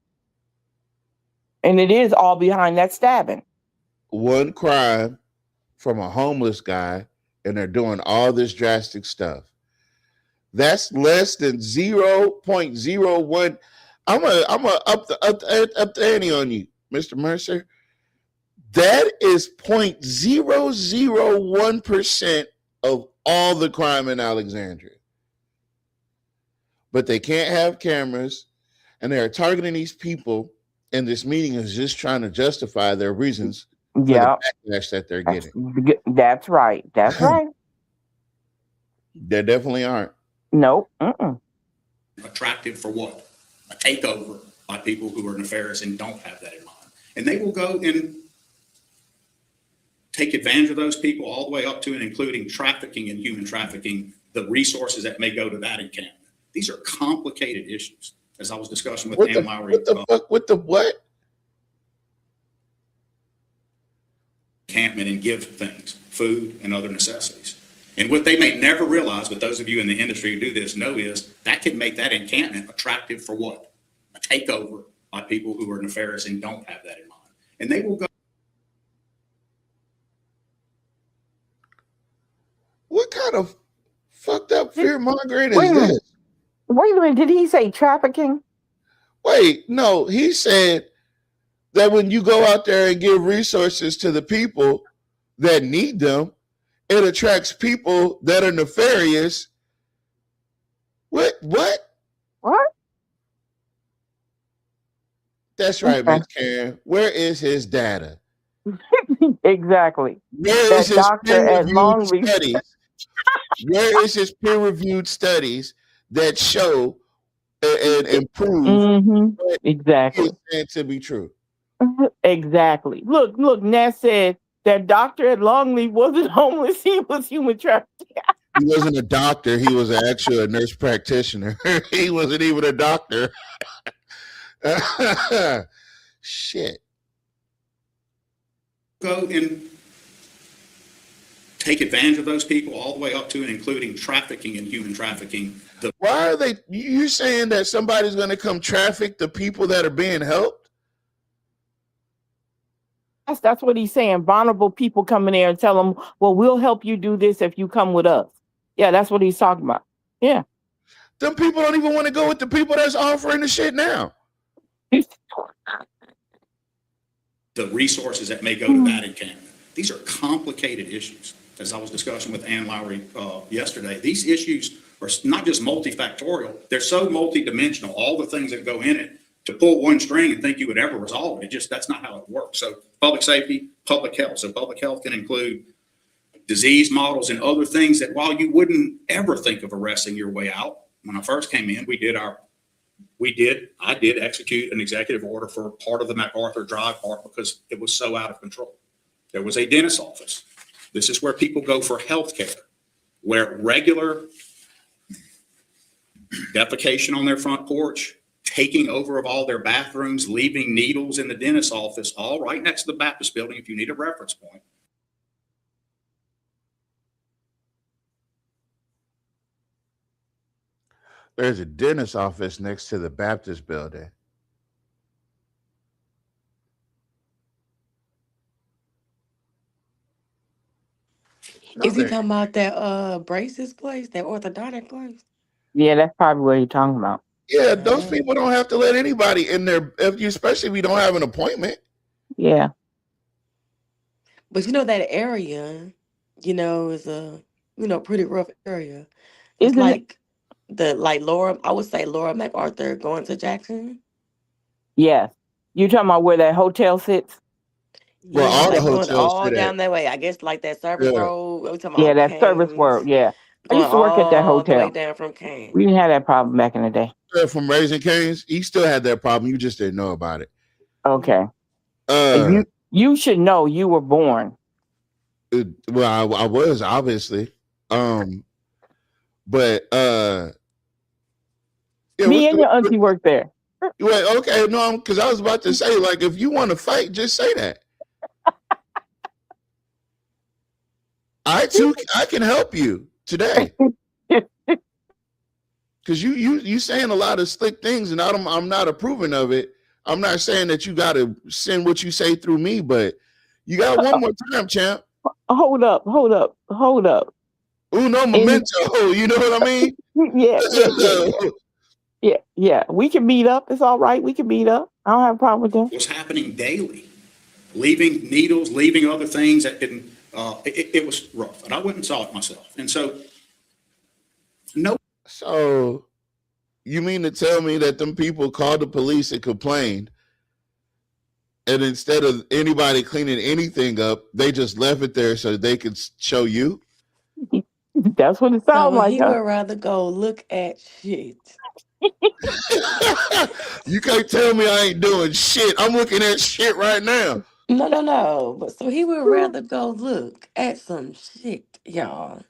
And it is all behind that stabbing. One crime from a homeless guy, and they're doing all this drastic stuff. That's less than 0.01. I'm gonna up the ante on you, Mr. Mercer. That is 0.001% of all the crime in Alexandria. But they can't have cameras, and they are targeting these people, and this meeting is just trying to justify their reasons for the backlash that they're getting. That's right. That's right. They definitely aren't. Nope. Attractive for what? A takeover by people who are nefarious and don't have that in mind. And they will go and take advantage of those people all the way up to and including trafficking and human trafficking, the resources that may go to that encampment. These are complicated issues, as I was discussing with Ann Lowry. What the fuck? What the what? Encampment and give things, food and other necessities. And what they may never realize, but those of you in the industry who do this know, is that can make that encampment attractive for what? A takeover by people who are nefarious and don't have that in mind. And they will go. What kind of fucked up fear mongering is this? Wait a minute. Did he say trafficking? Wait, no, he said that when you go out there and give resources to the people that need them, it attracts people that are nefarious. What? That's right, Miss Karen. Where is his data? Exactly. Where is That his doctor at peer-reviewed Longley. studies? Where is his peer-reviewed studies that show and prove what Exactly. he is saying to be true? Exactly. Look, Ness said that doctor at Longley wasn't homeless. He was human trafficking. He wasn't a doctor. He was actually a nurse practitioner. He wasn't even a doctor. Shit. Go and take advantage of those people all the way up to and including trafficking and human trafficking. Why are they? You saying that somebody's going to come traffic the people that are being helped? That's what he's saying. Vulnerable people come in there and tell them, well, we'll help you do this if you come with us. Yeah, that's what he's talking about. Yeah. Them people don't even want to go with the people that's offering the shit now. The resources that may go to that encampment. These are complicated issues. As I was discussing with Ann Lowry yesterday, these issues are not just multifactorial, they're so multidimensional, all the things that go in it. To pull one string and think you would ever resolve it, that's not how it works. So public safety, public health. So public health can include disease models and other things that while you wouldn't ever think of arresting your way out, when I first came in, I did execute an executive order for part of the MacArthur Drive Park because it was so out of control. There was a dentist's office. This is where people go for health care, where regular defecation on their front porch, taking over of all their bathrooms, leaving needles in the dentist's office, all right next to the Baptist building if you need a reference point. There's a dentist's office next to the Baptist building. Is he talking about that braces place, that orthodontic place? Yeah, that's probably what you're talking about. Yeah, those people don't have to let anybody in there, especially if you don't have an appointment. Yeah. But that area, is a pretty rough area. Isn't It's like Laura, I would say Laura MacArthur going to Jackson. Yes. You talking about where that hotel sits? Well, all the going hotels all sit down at. that way. I guess like that service Yeah. road. We talking Yeah, about that service Canes, world. Yeah. I going used to work at that all the way hotel. down from Canes. We didn't have that problem back in the day. From Raising Cane's, he still had that problem. You just didn't know about it. Okay. You should know you were born. Well, I was obviously, but yeah, Me and your auntie worked there. Well, okay, no, because I was about to say, like, if you want to fight, just say that. I can help you today. Because you saying a lot of slick things, and I'm not approving of it. I'm not saying that you got to send what you say through me, but you got one more time, champ. Hold up. Uno momento, you know what I mean? Yeah. We can meet up. It's all right. We can meet up. I don't have a problem with that. What's happening daily, leaving needles, leaving other things that didn't, it was rough, and I went and saw it myself. And so, no. So you mean to tell me that them people called the police and complained, and instead of anybody cleaning anything up, they just left it there so they could show you? That's what it sounds like. He would rather go look at shit. You can't tell me I ain't doing shit. I'm looking at shit right now. No. But so he would rather go look at some shit, y'all.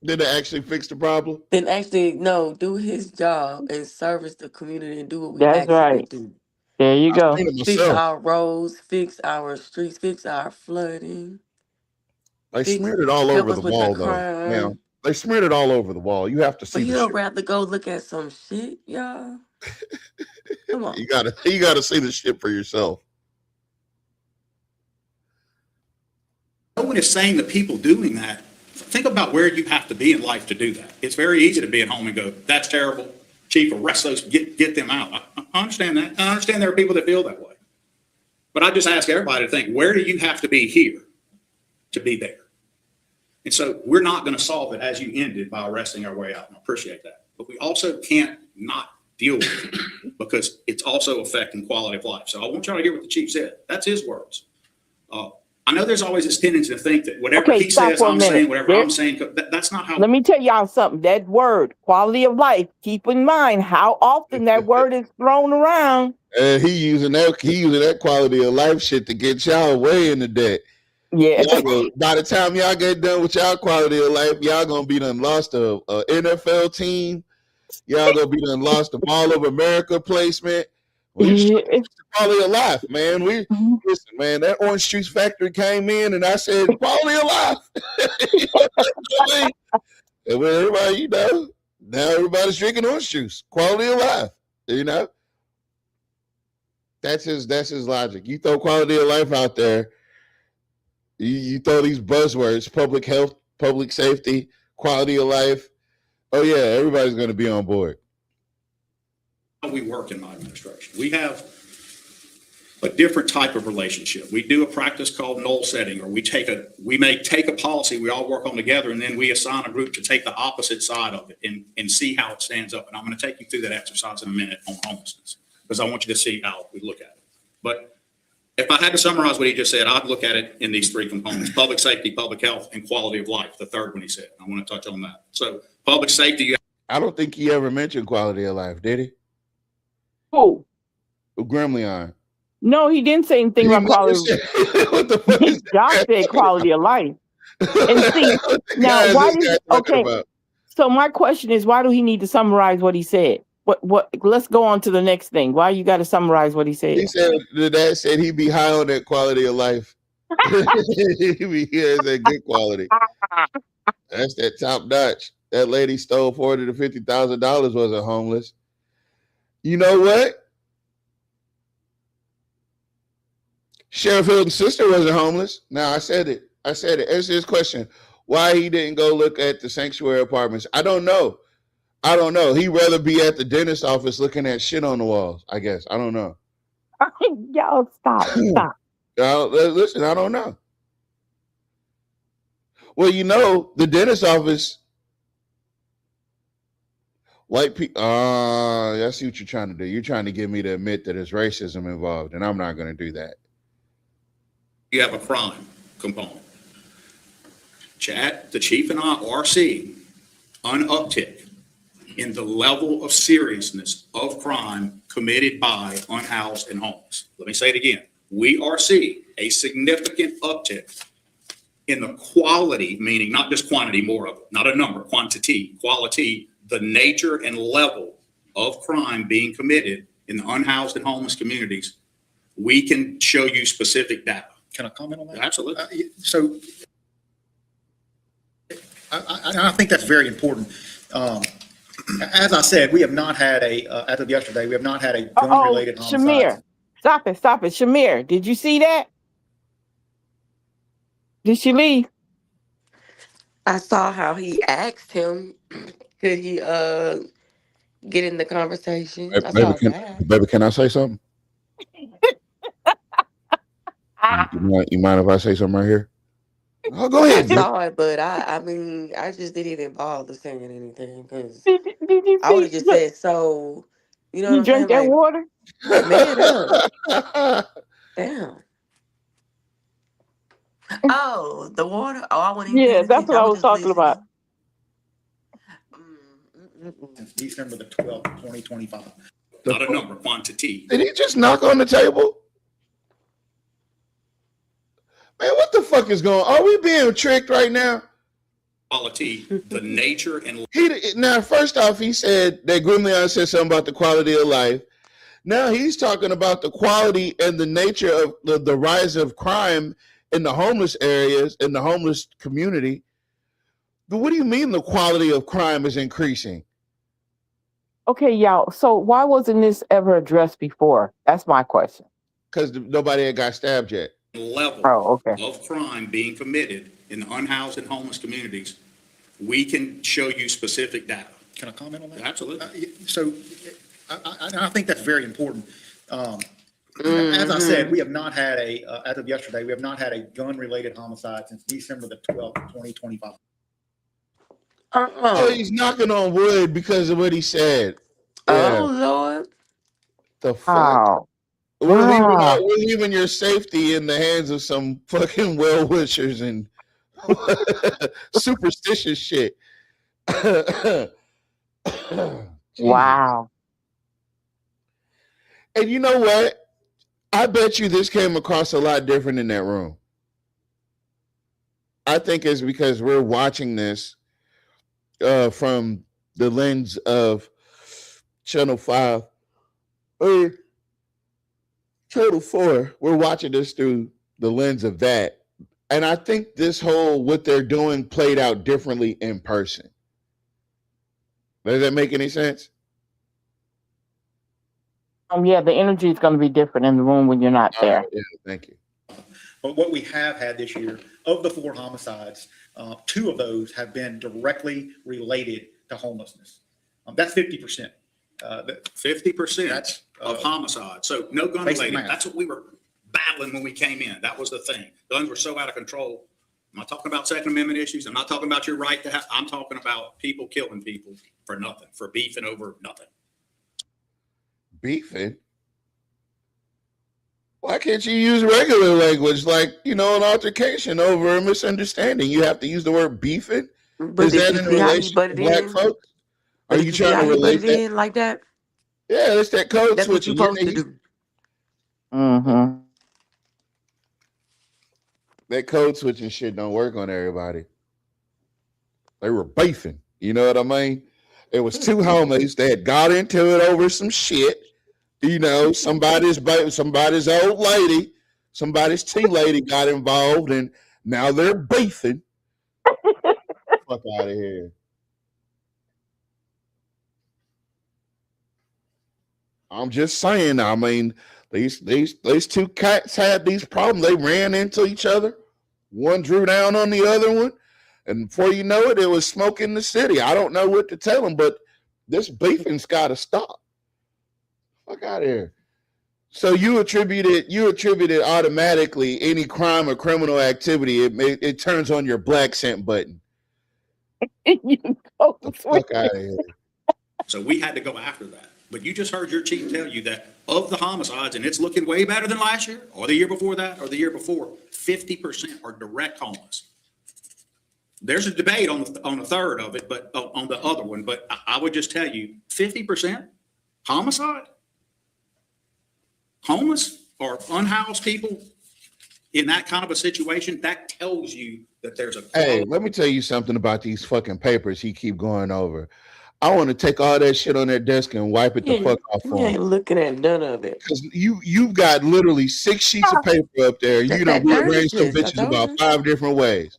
Did they actually fix the problem? Than actually, do his job and service the community and do what we That's asked him right. to do. There you go. Fix our roads, fix our streets, fix our flooding. They smeared it all over the wall, though. crime. Now, they smeared it all over the wall. You have to see But the he'll shit. rather go look at some shit, y'all. Come on. You gotta see the shit for yourself. No one is saying that people doing that, think about where you have to be in life to do that. It's very easy to be at home and go, that's terrible. Chief, arrest those, get them out. I understand that. I understand there are people that feel that way. But I just ask everybody to think, where do you have to be here to be there? And so we're not going to solve it as you ended by arresting our way out. And I appreciate that. But we also can't not deal with it because it's also affecting quality of life. So I want y'all to hear what the chief said. That's his words. I know there's always this tendency to think that whatever he says, I'm saying, whatever I'm saying, that's not how. Let me tell y'all something. That word, quality of life, keep in mind how often that word is thrown around. He using that quality of life shit to get y'all way in the debt. Yeah. By the time y'all get done with y'all quality of life, y'all gonna be done lost a NFL team. Y'all gonna be done lost a Mall of America placement. It's quality of life, man. Listen, man. That Orange Juice factory came in, and I said quality of life. You know what I mean? And when everybody, now everybody's drinking orange juice. Quality of life, That's his logic. You throw quality of life out there. You throw these buzzwords: public health, public safety, quality of life. Oh yeah, everybody's going to be on board. We work in my administration. We have a different type of relationship. We do a practice called null setting, or we may take a policy we all work on together, and then we assign a group to take the opposite side of it and see how it stands up. And I'm going to take you through that exercise in a minute on homelessness, because I want you to see how we look at it. But if I had to summarize what he just said, I'd look at it in these three components: public safety, public health, and quality of life. The third one he said. I want to touch on that. So public safety. I don't think he ever mentioned quality of life, did he? Who? Gremlin. No, he didn't say anything about quality. What the fuck? His job said quality of life. And see, now why did okay? So my question is, why do he need to summarize what he said? What? Let's go on to the next thing. Why you got to summarize what he said? He said the dad said he'd be high on that quality of life. He has that good quality. That's that top notch. That lady stole $40,000 to $50,000 wasn't homeless. You know what? Sheriff Hilton's sister wasn't homeless. Now I said it. Answer this question. Why he didn't go look at the sanctuary apartments? I don't know. He'd rather be at the dentist office looking at shit on the walls, I guess. I don't know. Y'all stop. Listen, I don't know. Well, the dentist office, white people. I see what you're trying to do. You're trying to get me to admit that there's racism involved, and I'm not going to do that. You have a crime component. Chad, the chief and I are seeing an uptick in the level of seriousness of crime committed by unhoused and homeless. Let me say it again. We are seeing a significant uptick in the quality, meaning not just quantity, more of it, not a number, quantity, quality, the nature and level of crime being committed in the unhoused and homeless communities. We can show you specific data. Can I comment on that? Absolutely. So I think that's very important. As I said, we have not had as of yesterday, we have not had a gun-related homicide. Shamir, stop it. Shamir, did you see that? Did she leave? I saw how he asked him, could he get in the conversation? Baby, can I say something? You mind if I say something right here? Oh, go ahead. I saw it, but I mean, I just didn't even bother saying anything because I would have just said, so, you know what I'm saying? Drank that water? Man up. Damn. Oh, the water? Oh, I wouldn't even. Yeah, that's what I was talking about. December the 12th, 2025. Not a number, quantity. Did he just knock on the table? Man, what the fuck is going on? Are we being tricked right now? Quality, the nature and... Now, first off, he said that Grumleon said something about the quality of life. Now he's talking about the quality and the nature of the rise of crime in the homeless areas, in the homeless community. But what do you mean the quality of crime is increasing? Okay, y'all. So why wasn't this ever addressed before? That's my question. Because nobody had got stabbed yet. Level of crime being committed in the unhoused and homeless communities, we can show you specific data. Can I comment on that? Absolutely. So I think that's very important. As I said, we have not had as of yesterday, we have not had a gun-related homicide since December the 12th, 2025. Oh, he's knocking on wood because of what he said. Yeah. Oh, Lord. The fuck? We're leaving your safety in the hands of some fucking well-wishers and superstitious shit. Wow. And you know what? I bet you this came across a lot different in that room. I think it's because we're watching this from the lens of Channel 5 or Channel 4. We're watching this through the lens of that. And I think what they're doing played out differently in person. Does that make any sense? Yeah, the energy is going to be different in the room when you're not there. Yeah, thank you. But what we have had this year, of the 4 homicides, 2 of those have been directly related to homelessness. That's 50%. 50% of homicide. So no gun related. That's what we were battling when we came in. That was the thing. Guns were so out of control. I'm not talking about Second Amendment issues. I'm not talking about your right to have. I'm talking about people killing people for nothing, for beefing over nothing. Beefing? Why can't you use regular language like, an altercation over a misunderstanding? You have to use the word beefing? But is that in relation to black folks? Are you trying to relate that? Like that? Yeah, it's that code That's switching. What you're supposed to do. Mm-hmm. That code switching shit don't work on everybody. They were beefing. You know what I mean? It was two homies that got into it over some shit. You know, somebody's old lady, somebody's tea lady got involved, and now they're beefing. Fuck out of here. I'm just saying. I mean, these two cats had these problems. They ran into each other. One drew down on the other one, and before you know it, it was smoke in the city. I don't know what to tell them, but this beefing's got to stop. Fuck out of here. So you attributed automatically any crime or criminal activity. It turns on your black scent button. You go The fuck out of here. So we had to go after that. But you just heard your chief tell you that of the homicides, and it's looking way better than last year, or the year before that, or the year before, 50% are direct homeless. There's a debate on a third of it, but on the other one. But I would just tell you, 50% homicide, homeless or unhoused people in that kind of a situation, that tells you that there's a. Hey, let me tell you something about these fucking papers he keep going over. I want to take all that shit on their desk and wipe it the fuck off for You ain't them. looking at none of it. Because you've got literally 6 sheets of paper up there. That's You know, that rearrange some earnestness, I bitches about told 5 different ways.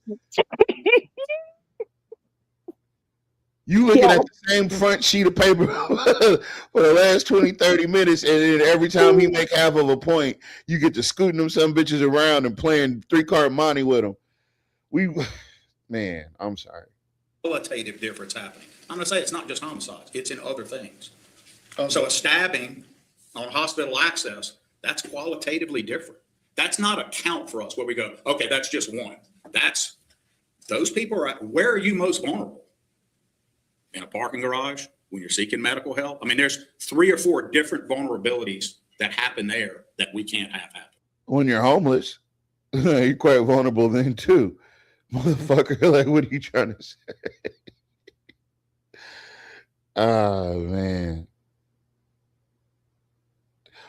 You looking at the same front sheet of paper for the last 20, 30 minutes, and then every time he make half of a point, you get to scooting them some bitches around and playing 3-card monte with them. Man, I'm sorry. Qualitative difference happening. I'm going to say it's not just homicides, it's in other things. So a stabbing on hospital access, that's qualitatively different. That's not a count for us where we go, okay, that's just one. That's, those people are, where are you most vulnerable? In a parking garage, when you're seeking medical help? I mean, there's 3 or 4 different vulnerabilities that happen there that we can't have happen. When you're homeless, you're quite vulnerable then too. Motherfucker, like, what are you trying to say? Oh, man.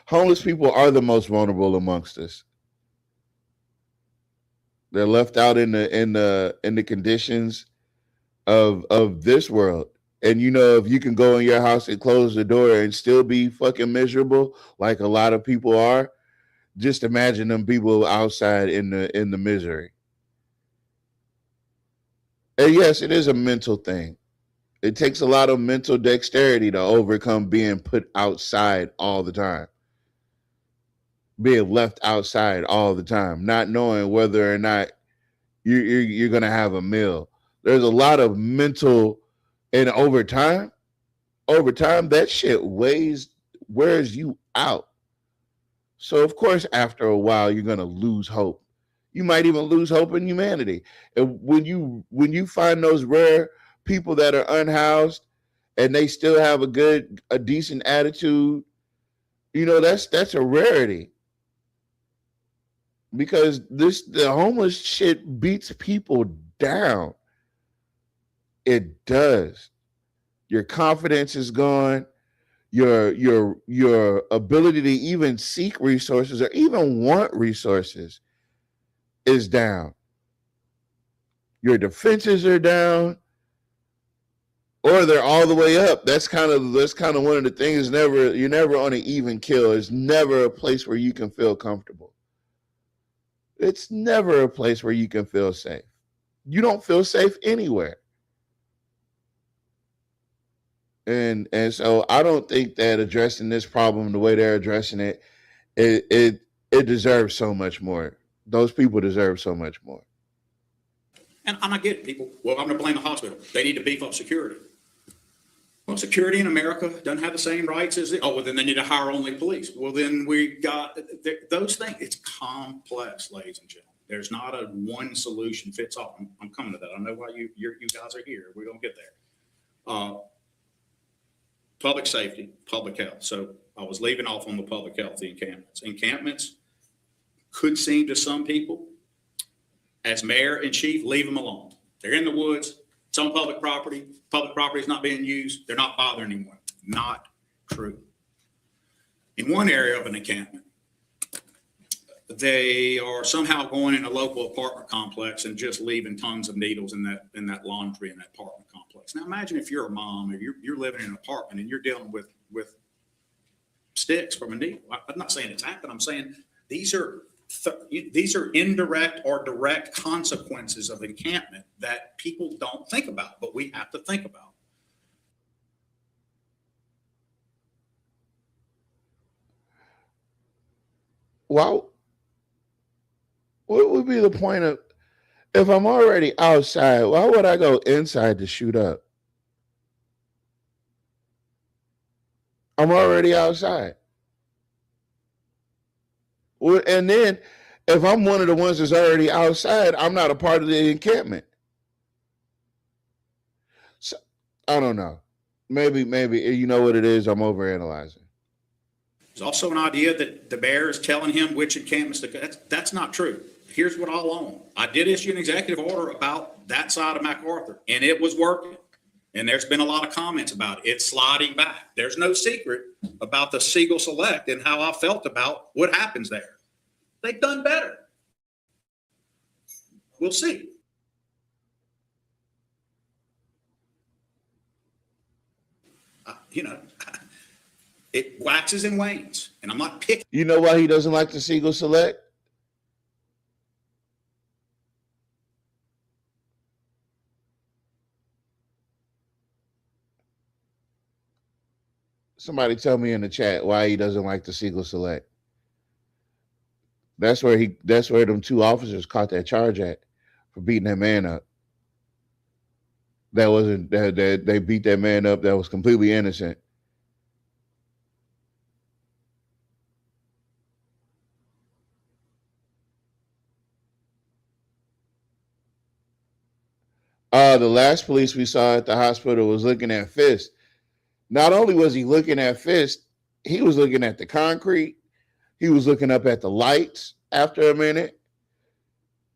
Homeless people are the most vulnerable amongst us. They're left out in the conditions of this world. And you know, if you can go in your house and close the door and still be fucking miserable, like a lot of people are, just imagine them people outside in the misery. And yes, it is a mental thing. It takes a lot of mental dexterity to overcome being put outside all the time. Being left outside all the time, not knowing whether or not you're gonna have a meal. There's a lot of mental, and over time, that shit wears you out. So of course, after a while, you're gonna lose hope. You might even lose hope in humanity. And when you find those rare people that are unhoused and they still have a decent attitude, you know, that's a rarity. Because the homeless shit beats people down. It does. Your confidence is gone. Your ability to even seek resources or even want resources is down. Your defenses are down, or they're all the way up. That's kind of one of the things. You're never on an even kill. It's never a place where you can feel comfortable. It's never a place where you can feel safe. You don't feel safe anywhere. And so I don't think that addressing this problem the way they're addressing it, it deserves so much more. Those people deserve so much more. And I get it, people. Well, I'm going to blame the hospital. They need to beef up security. Well, security in America doesn't have the same rights as well, then they need to hire only police. Well, then we got those things. It's complex, ladies and gentlemen. There's not a one solution fits all. I'm coming to that. I know why you guys are here. We're going to get there. Public safety, public health. So I was leaving off on the public health, the encampments. Encampments could seem to some people, as mayor and chief, leave them alone. They're in the woods. It's on public property. Public property is not being used. They're not bothering anyone. Not true. In one area of an encampment, they are somehow going in a local apartment complex and just leaving tons of needles in that laundry in that apartment complex. Now imagine if you're a mom or you're living in an apartment and you're dealing with sticks from a needle. I'm not saying it's happened. I'm saying these are indirect or direct consequences of encampment that people don't think about, but we have to think about. Well, what would be the point of, if I'm already outside, why would I go inside to shoot up? I'm already outside. And then if I'm one of the ones that's already outside, I'm not a part of the encampment. So, I don't know. Maybe, you know what it is? I'm overanalyzing. There's also an idea that the mayor is telling him which encampments to go. That's not true. Here's what I'll own. I did issue an executive order about that side of MacArthur, and it was working. And there's been a lot of comments about it. It's sliding back. There's no secret about the Siegel Select and how I felt about what happens there. They've done better. We'll see. It waxes and wanes, and I'm not picking. You know why he doesn't like the Siegel Select? Somebody tell me in the chat why he doesn't like the Siegel Select. That's where them two officers caught that charge at for beating that man up. That wasn't that they beat that man up that was completely innocent. The last police we saw at the hospital was looking at Fist. Not only was he looking at Fist, he was looking at the concrete. He was looking up at the lights after a minute.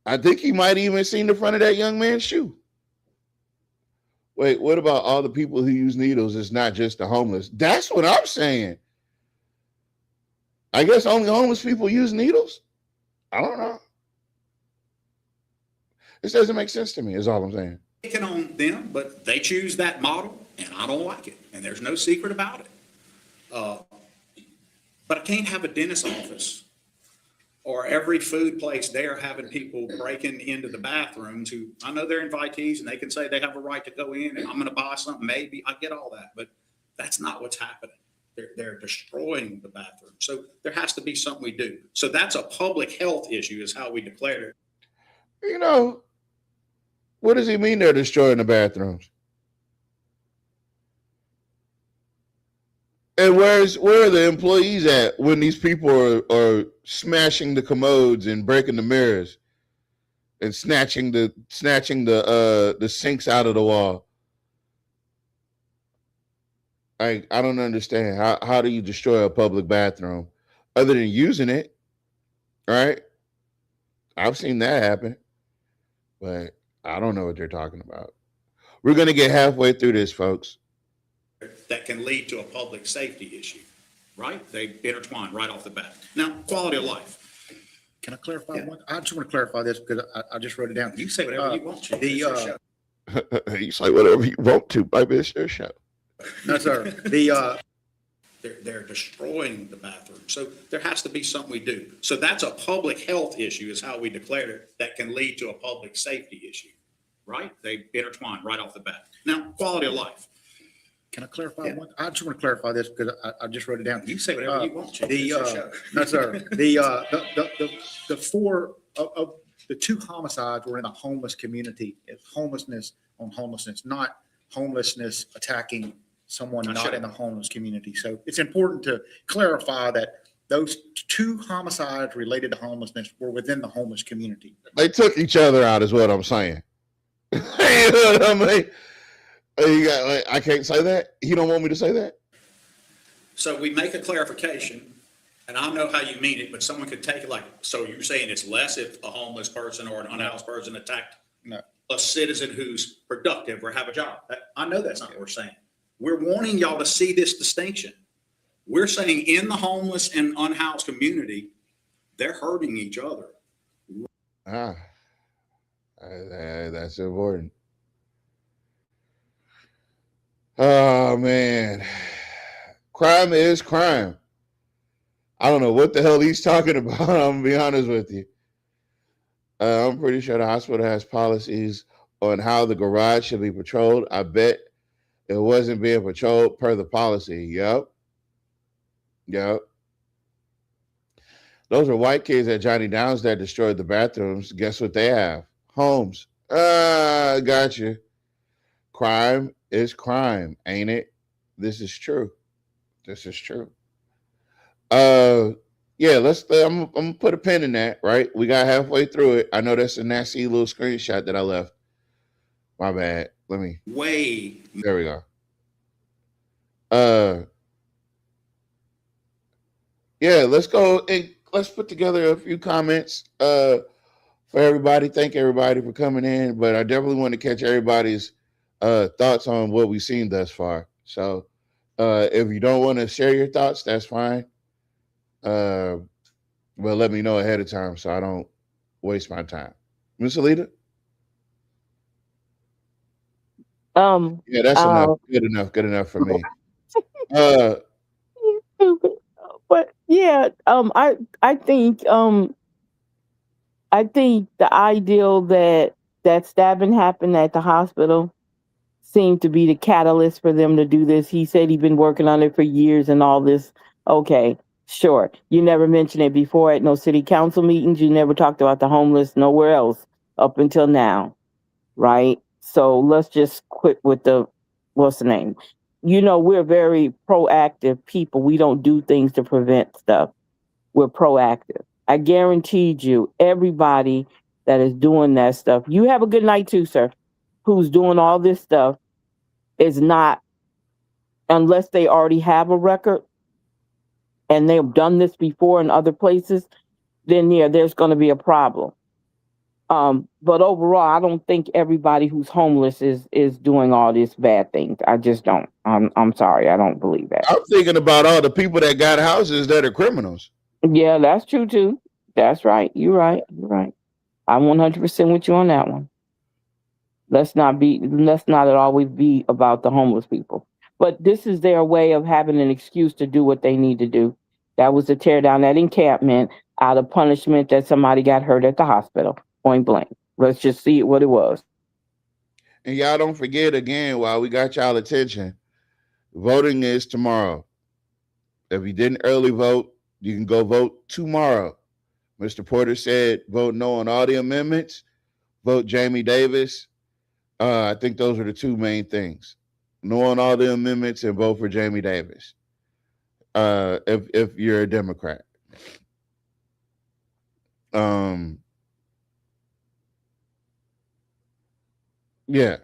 I think he might even seen the front of that young man's shoe. Wait, what about all the people who use needles? It's not just the homeless. That's what I'm saying. I guess only homeless people use needles. I don't know. This doesn't make sense to me, is all I'm saying. Picking on them, but they choose that model, and I don't like it. And there's no secret about it. But I can't have a dentist office or every food place there having people breaking into the bathrooms who I know they're invitees and they can say they have a right to go in and I'm going to buy something. Maybe I get all that, but that's not what's happening. They're destroying the bathroom. So there has to be something we do. So that's a public health issue is how we declare it. You know, what does he mean they're destroying the bathrooms? And where are the employees at when these people are smashing the commodes and breaking the mirrors and snatching the sinks out of the wall? I don't understand. How do you destroy a public bathroom other than using it? Right? I've seen that happen, but I don't know what they're talking about. We're going to get halfway through this, folks. That can lead to a public safety issue, right? They intertwine right off the bat. Now, quality of life. Can I clarify one? I just want to clarify this because I just wrote it down. You say whatever you want to. It's your show. You say whatever you want to, baby. It's your show. No, sir. They're destroying the bathroom. So there has to be something we do. So that's a public health issue is how we declare it. That can lead to a public safety issue, right? They intertwine right off the bat. Now, quality of life. Can I clarify one? I just want to clarify this because I just wrote it down. You say whatever you want to. It's your show. No, sir. The four of the two homicides were in a homeless community. It's homelessness on homelessness, not homelessness attacking someone not in the homeless community. So it's important to clarify that those two homicides related to homelessness were within the homeless community. They took each other out, is what I'm saying. You know what I mean? I can't say that. You don't want me to say that? So we make a clarification, and I know how you mean it, but someone could take it like, so you're saying it's less if a homeless person or an unhoused person attacked a citizen who's productive or have a job. I know that's not what we're saying. We're wanting y'all to see this distinction. We're saying in the homeless and unhoused community, they're hurting each other. That's important. Oh man, crime is crime. I don't know what the hell he's talking about. I'm gonna be honest with you. I'm pretty sure the hospital has policies on how the garage should be patrolled. I bet it wasn't being patrolled per the policy. Yep. Those are white kids at Johnny Downs that destroyed the bathrooms. Guess what they have? Homes. Got you. Crime is crime, ain't it? This is true. Yeah, I'm gonna put a pin in that, right? We got halfway through it. I know that's a nasty little screenshot that I left. My bad. There we go. Yeah, let's go and let's put together a few comments for everybody. Thank everybody for coming in, but I definitely want to catch everybody's thoughts on what we've seen thus far. So if you don't want to share your thoughts, that's fine. But let me know ahead of time so I don't waste my time. Miss Alita? Yeah, that's enough. Good enough for me. But yeah, I think the ideal that stabbing happened at the hospital seemed to be the catalyst for them to do this. He said he'd been working on it for years and all this. Okay, sure. You never mentioned it before at no city council meetings. You never talked about the homeless nowhere else up until now, right? So let's just quit with the, what's the name? We're very proactive people. We don't do things to prevent stuff. We're proactive. I guaranteed you, everybody that is doing that stuff, you have a good night too, sir, who's doing all this stuff is not, unless they already have a record and they've done this before in other places, then yeah, there's going to be a problem. But overall, I don't think everybody who's homeless is doing all these bad things. I just don't. I'm sorry. I don't believe that. I'm thinking about all the people that got houses that are criminals. Yeah, that's true too. That's right. You're right. I'm 100% with you on that one. Let's not it always be about the homeless people. But this is their way of having an excuse to do what they need to do. That was to tear down that encampment out of punishment that somebody got hurt at the hospital. Point blank. Let's just see what it was. And y'all don't forget again, while we got y'all attention, voting is tomorrow. If you didn't early vote, you can go vote tomorrow. Mr. Porter said vote no on all the amendments, vote Jamie Davis. I think those are the two main things. No on all the amendments and vote for Jamie Davis. If you're a Democrat. Yeah.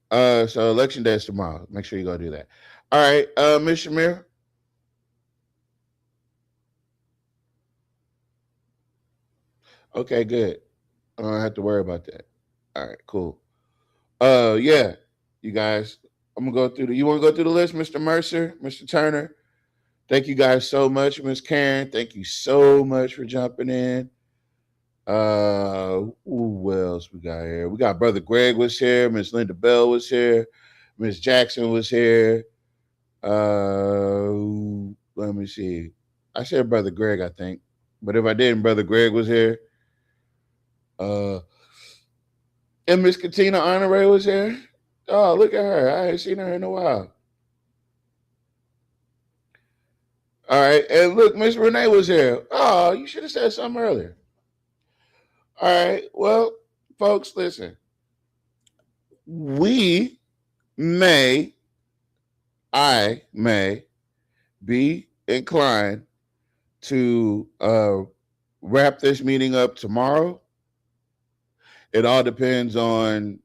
So election day is tomorrow. Make sure you go do that. All right, Ms. Shamir. Okay, good. I don't have to worry about that. All right, cool. Yeah, you guys. I'm gonna go through you want to go through the list, Mr. Mercer, Mr. Turner? Thank you guys so much, Miss Karen. Thank you so much for jumping in. Who else we got here? We got Brother Greg was here, Miss Linda Bell was here, Miss Jackson was here. Let me see. I said Brother Greg, I think, but if I didn't, Brother Greg was here. And Miss Katina Honore was here. Oh, look at her. I ain't seen her in a while. All right. And look, Miss Renee was here. Oh, you should have said something earlier. All right. Well, folks, listen. I may be inclined to wrap this meeting up tomorrow. It all depends on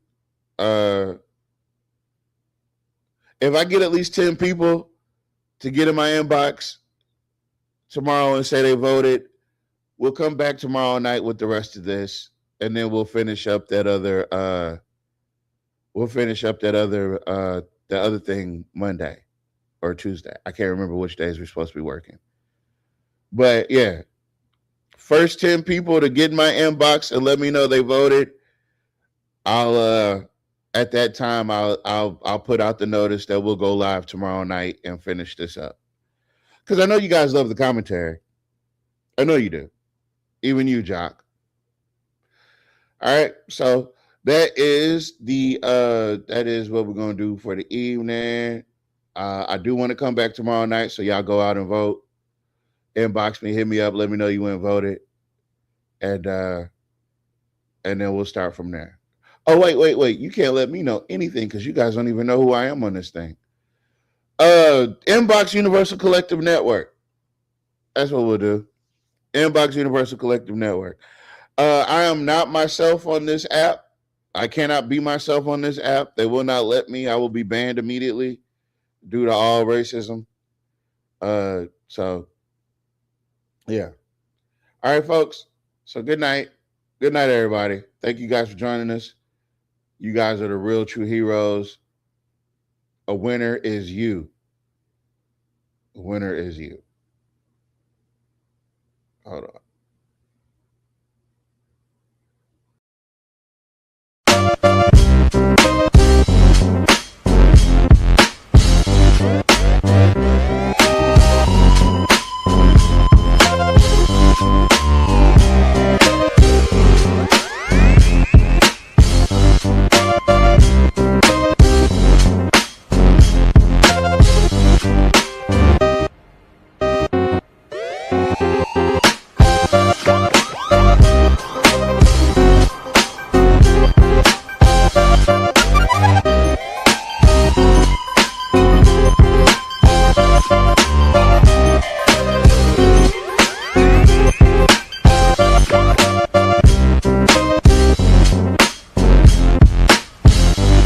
if I get at least 10 people to get in my inbox tomorrow and say they voted, we'll come back tomorrow night with the rest of this, and then we'll finish up that other the other thing Monday or Tuesday. I can't remember which days we're supposed to be working. But yeah, first 10 people to get in my inbox and let me know they voted, I'll at that time I'll put out the notice that we'll go live tomorrow night and finish this up. Because I know you guys love the commentary. I know you do. Even you, Jock. All right, so that is what we're gonna do for the evening. I do want to come back tomorrow night, so y'all go out and vote. Inbox me, hit me up, let me know you went and voted, and then we'll start from there. Oh, wait! You can't let me know anything because you guys don't even know who I am on this thing. Inbox Universal Collective Network. That's what we'll do. Inbox Universal Collective Network. I am not myself on this app. I cannot be myself on this app. They will not let me. I will be banned immediately due to all racism. So, yeah. All right, folks. So good night. Good night, everybody. Thank you guys for joining us. You guys are the real true heroes. A winner is you. A winner is you. Hold on.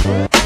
Yeah.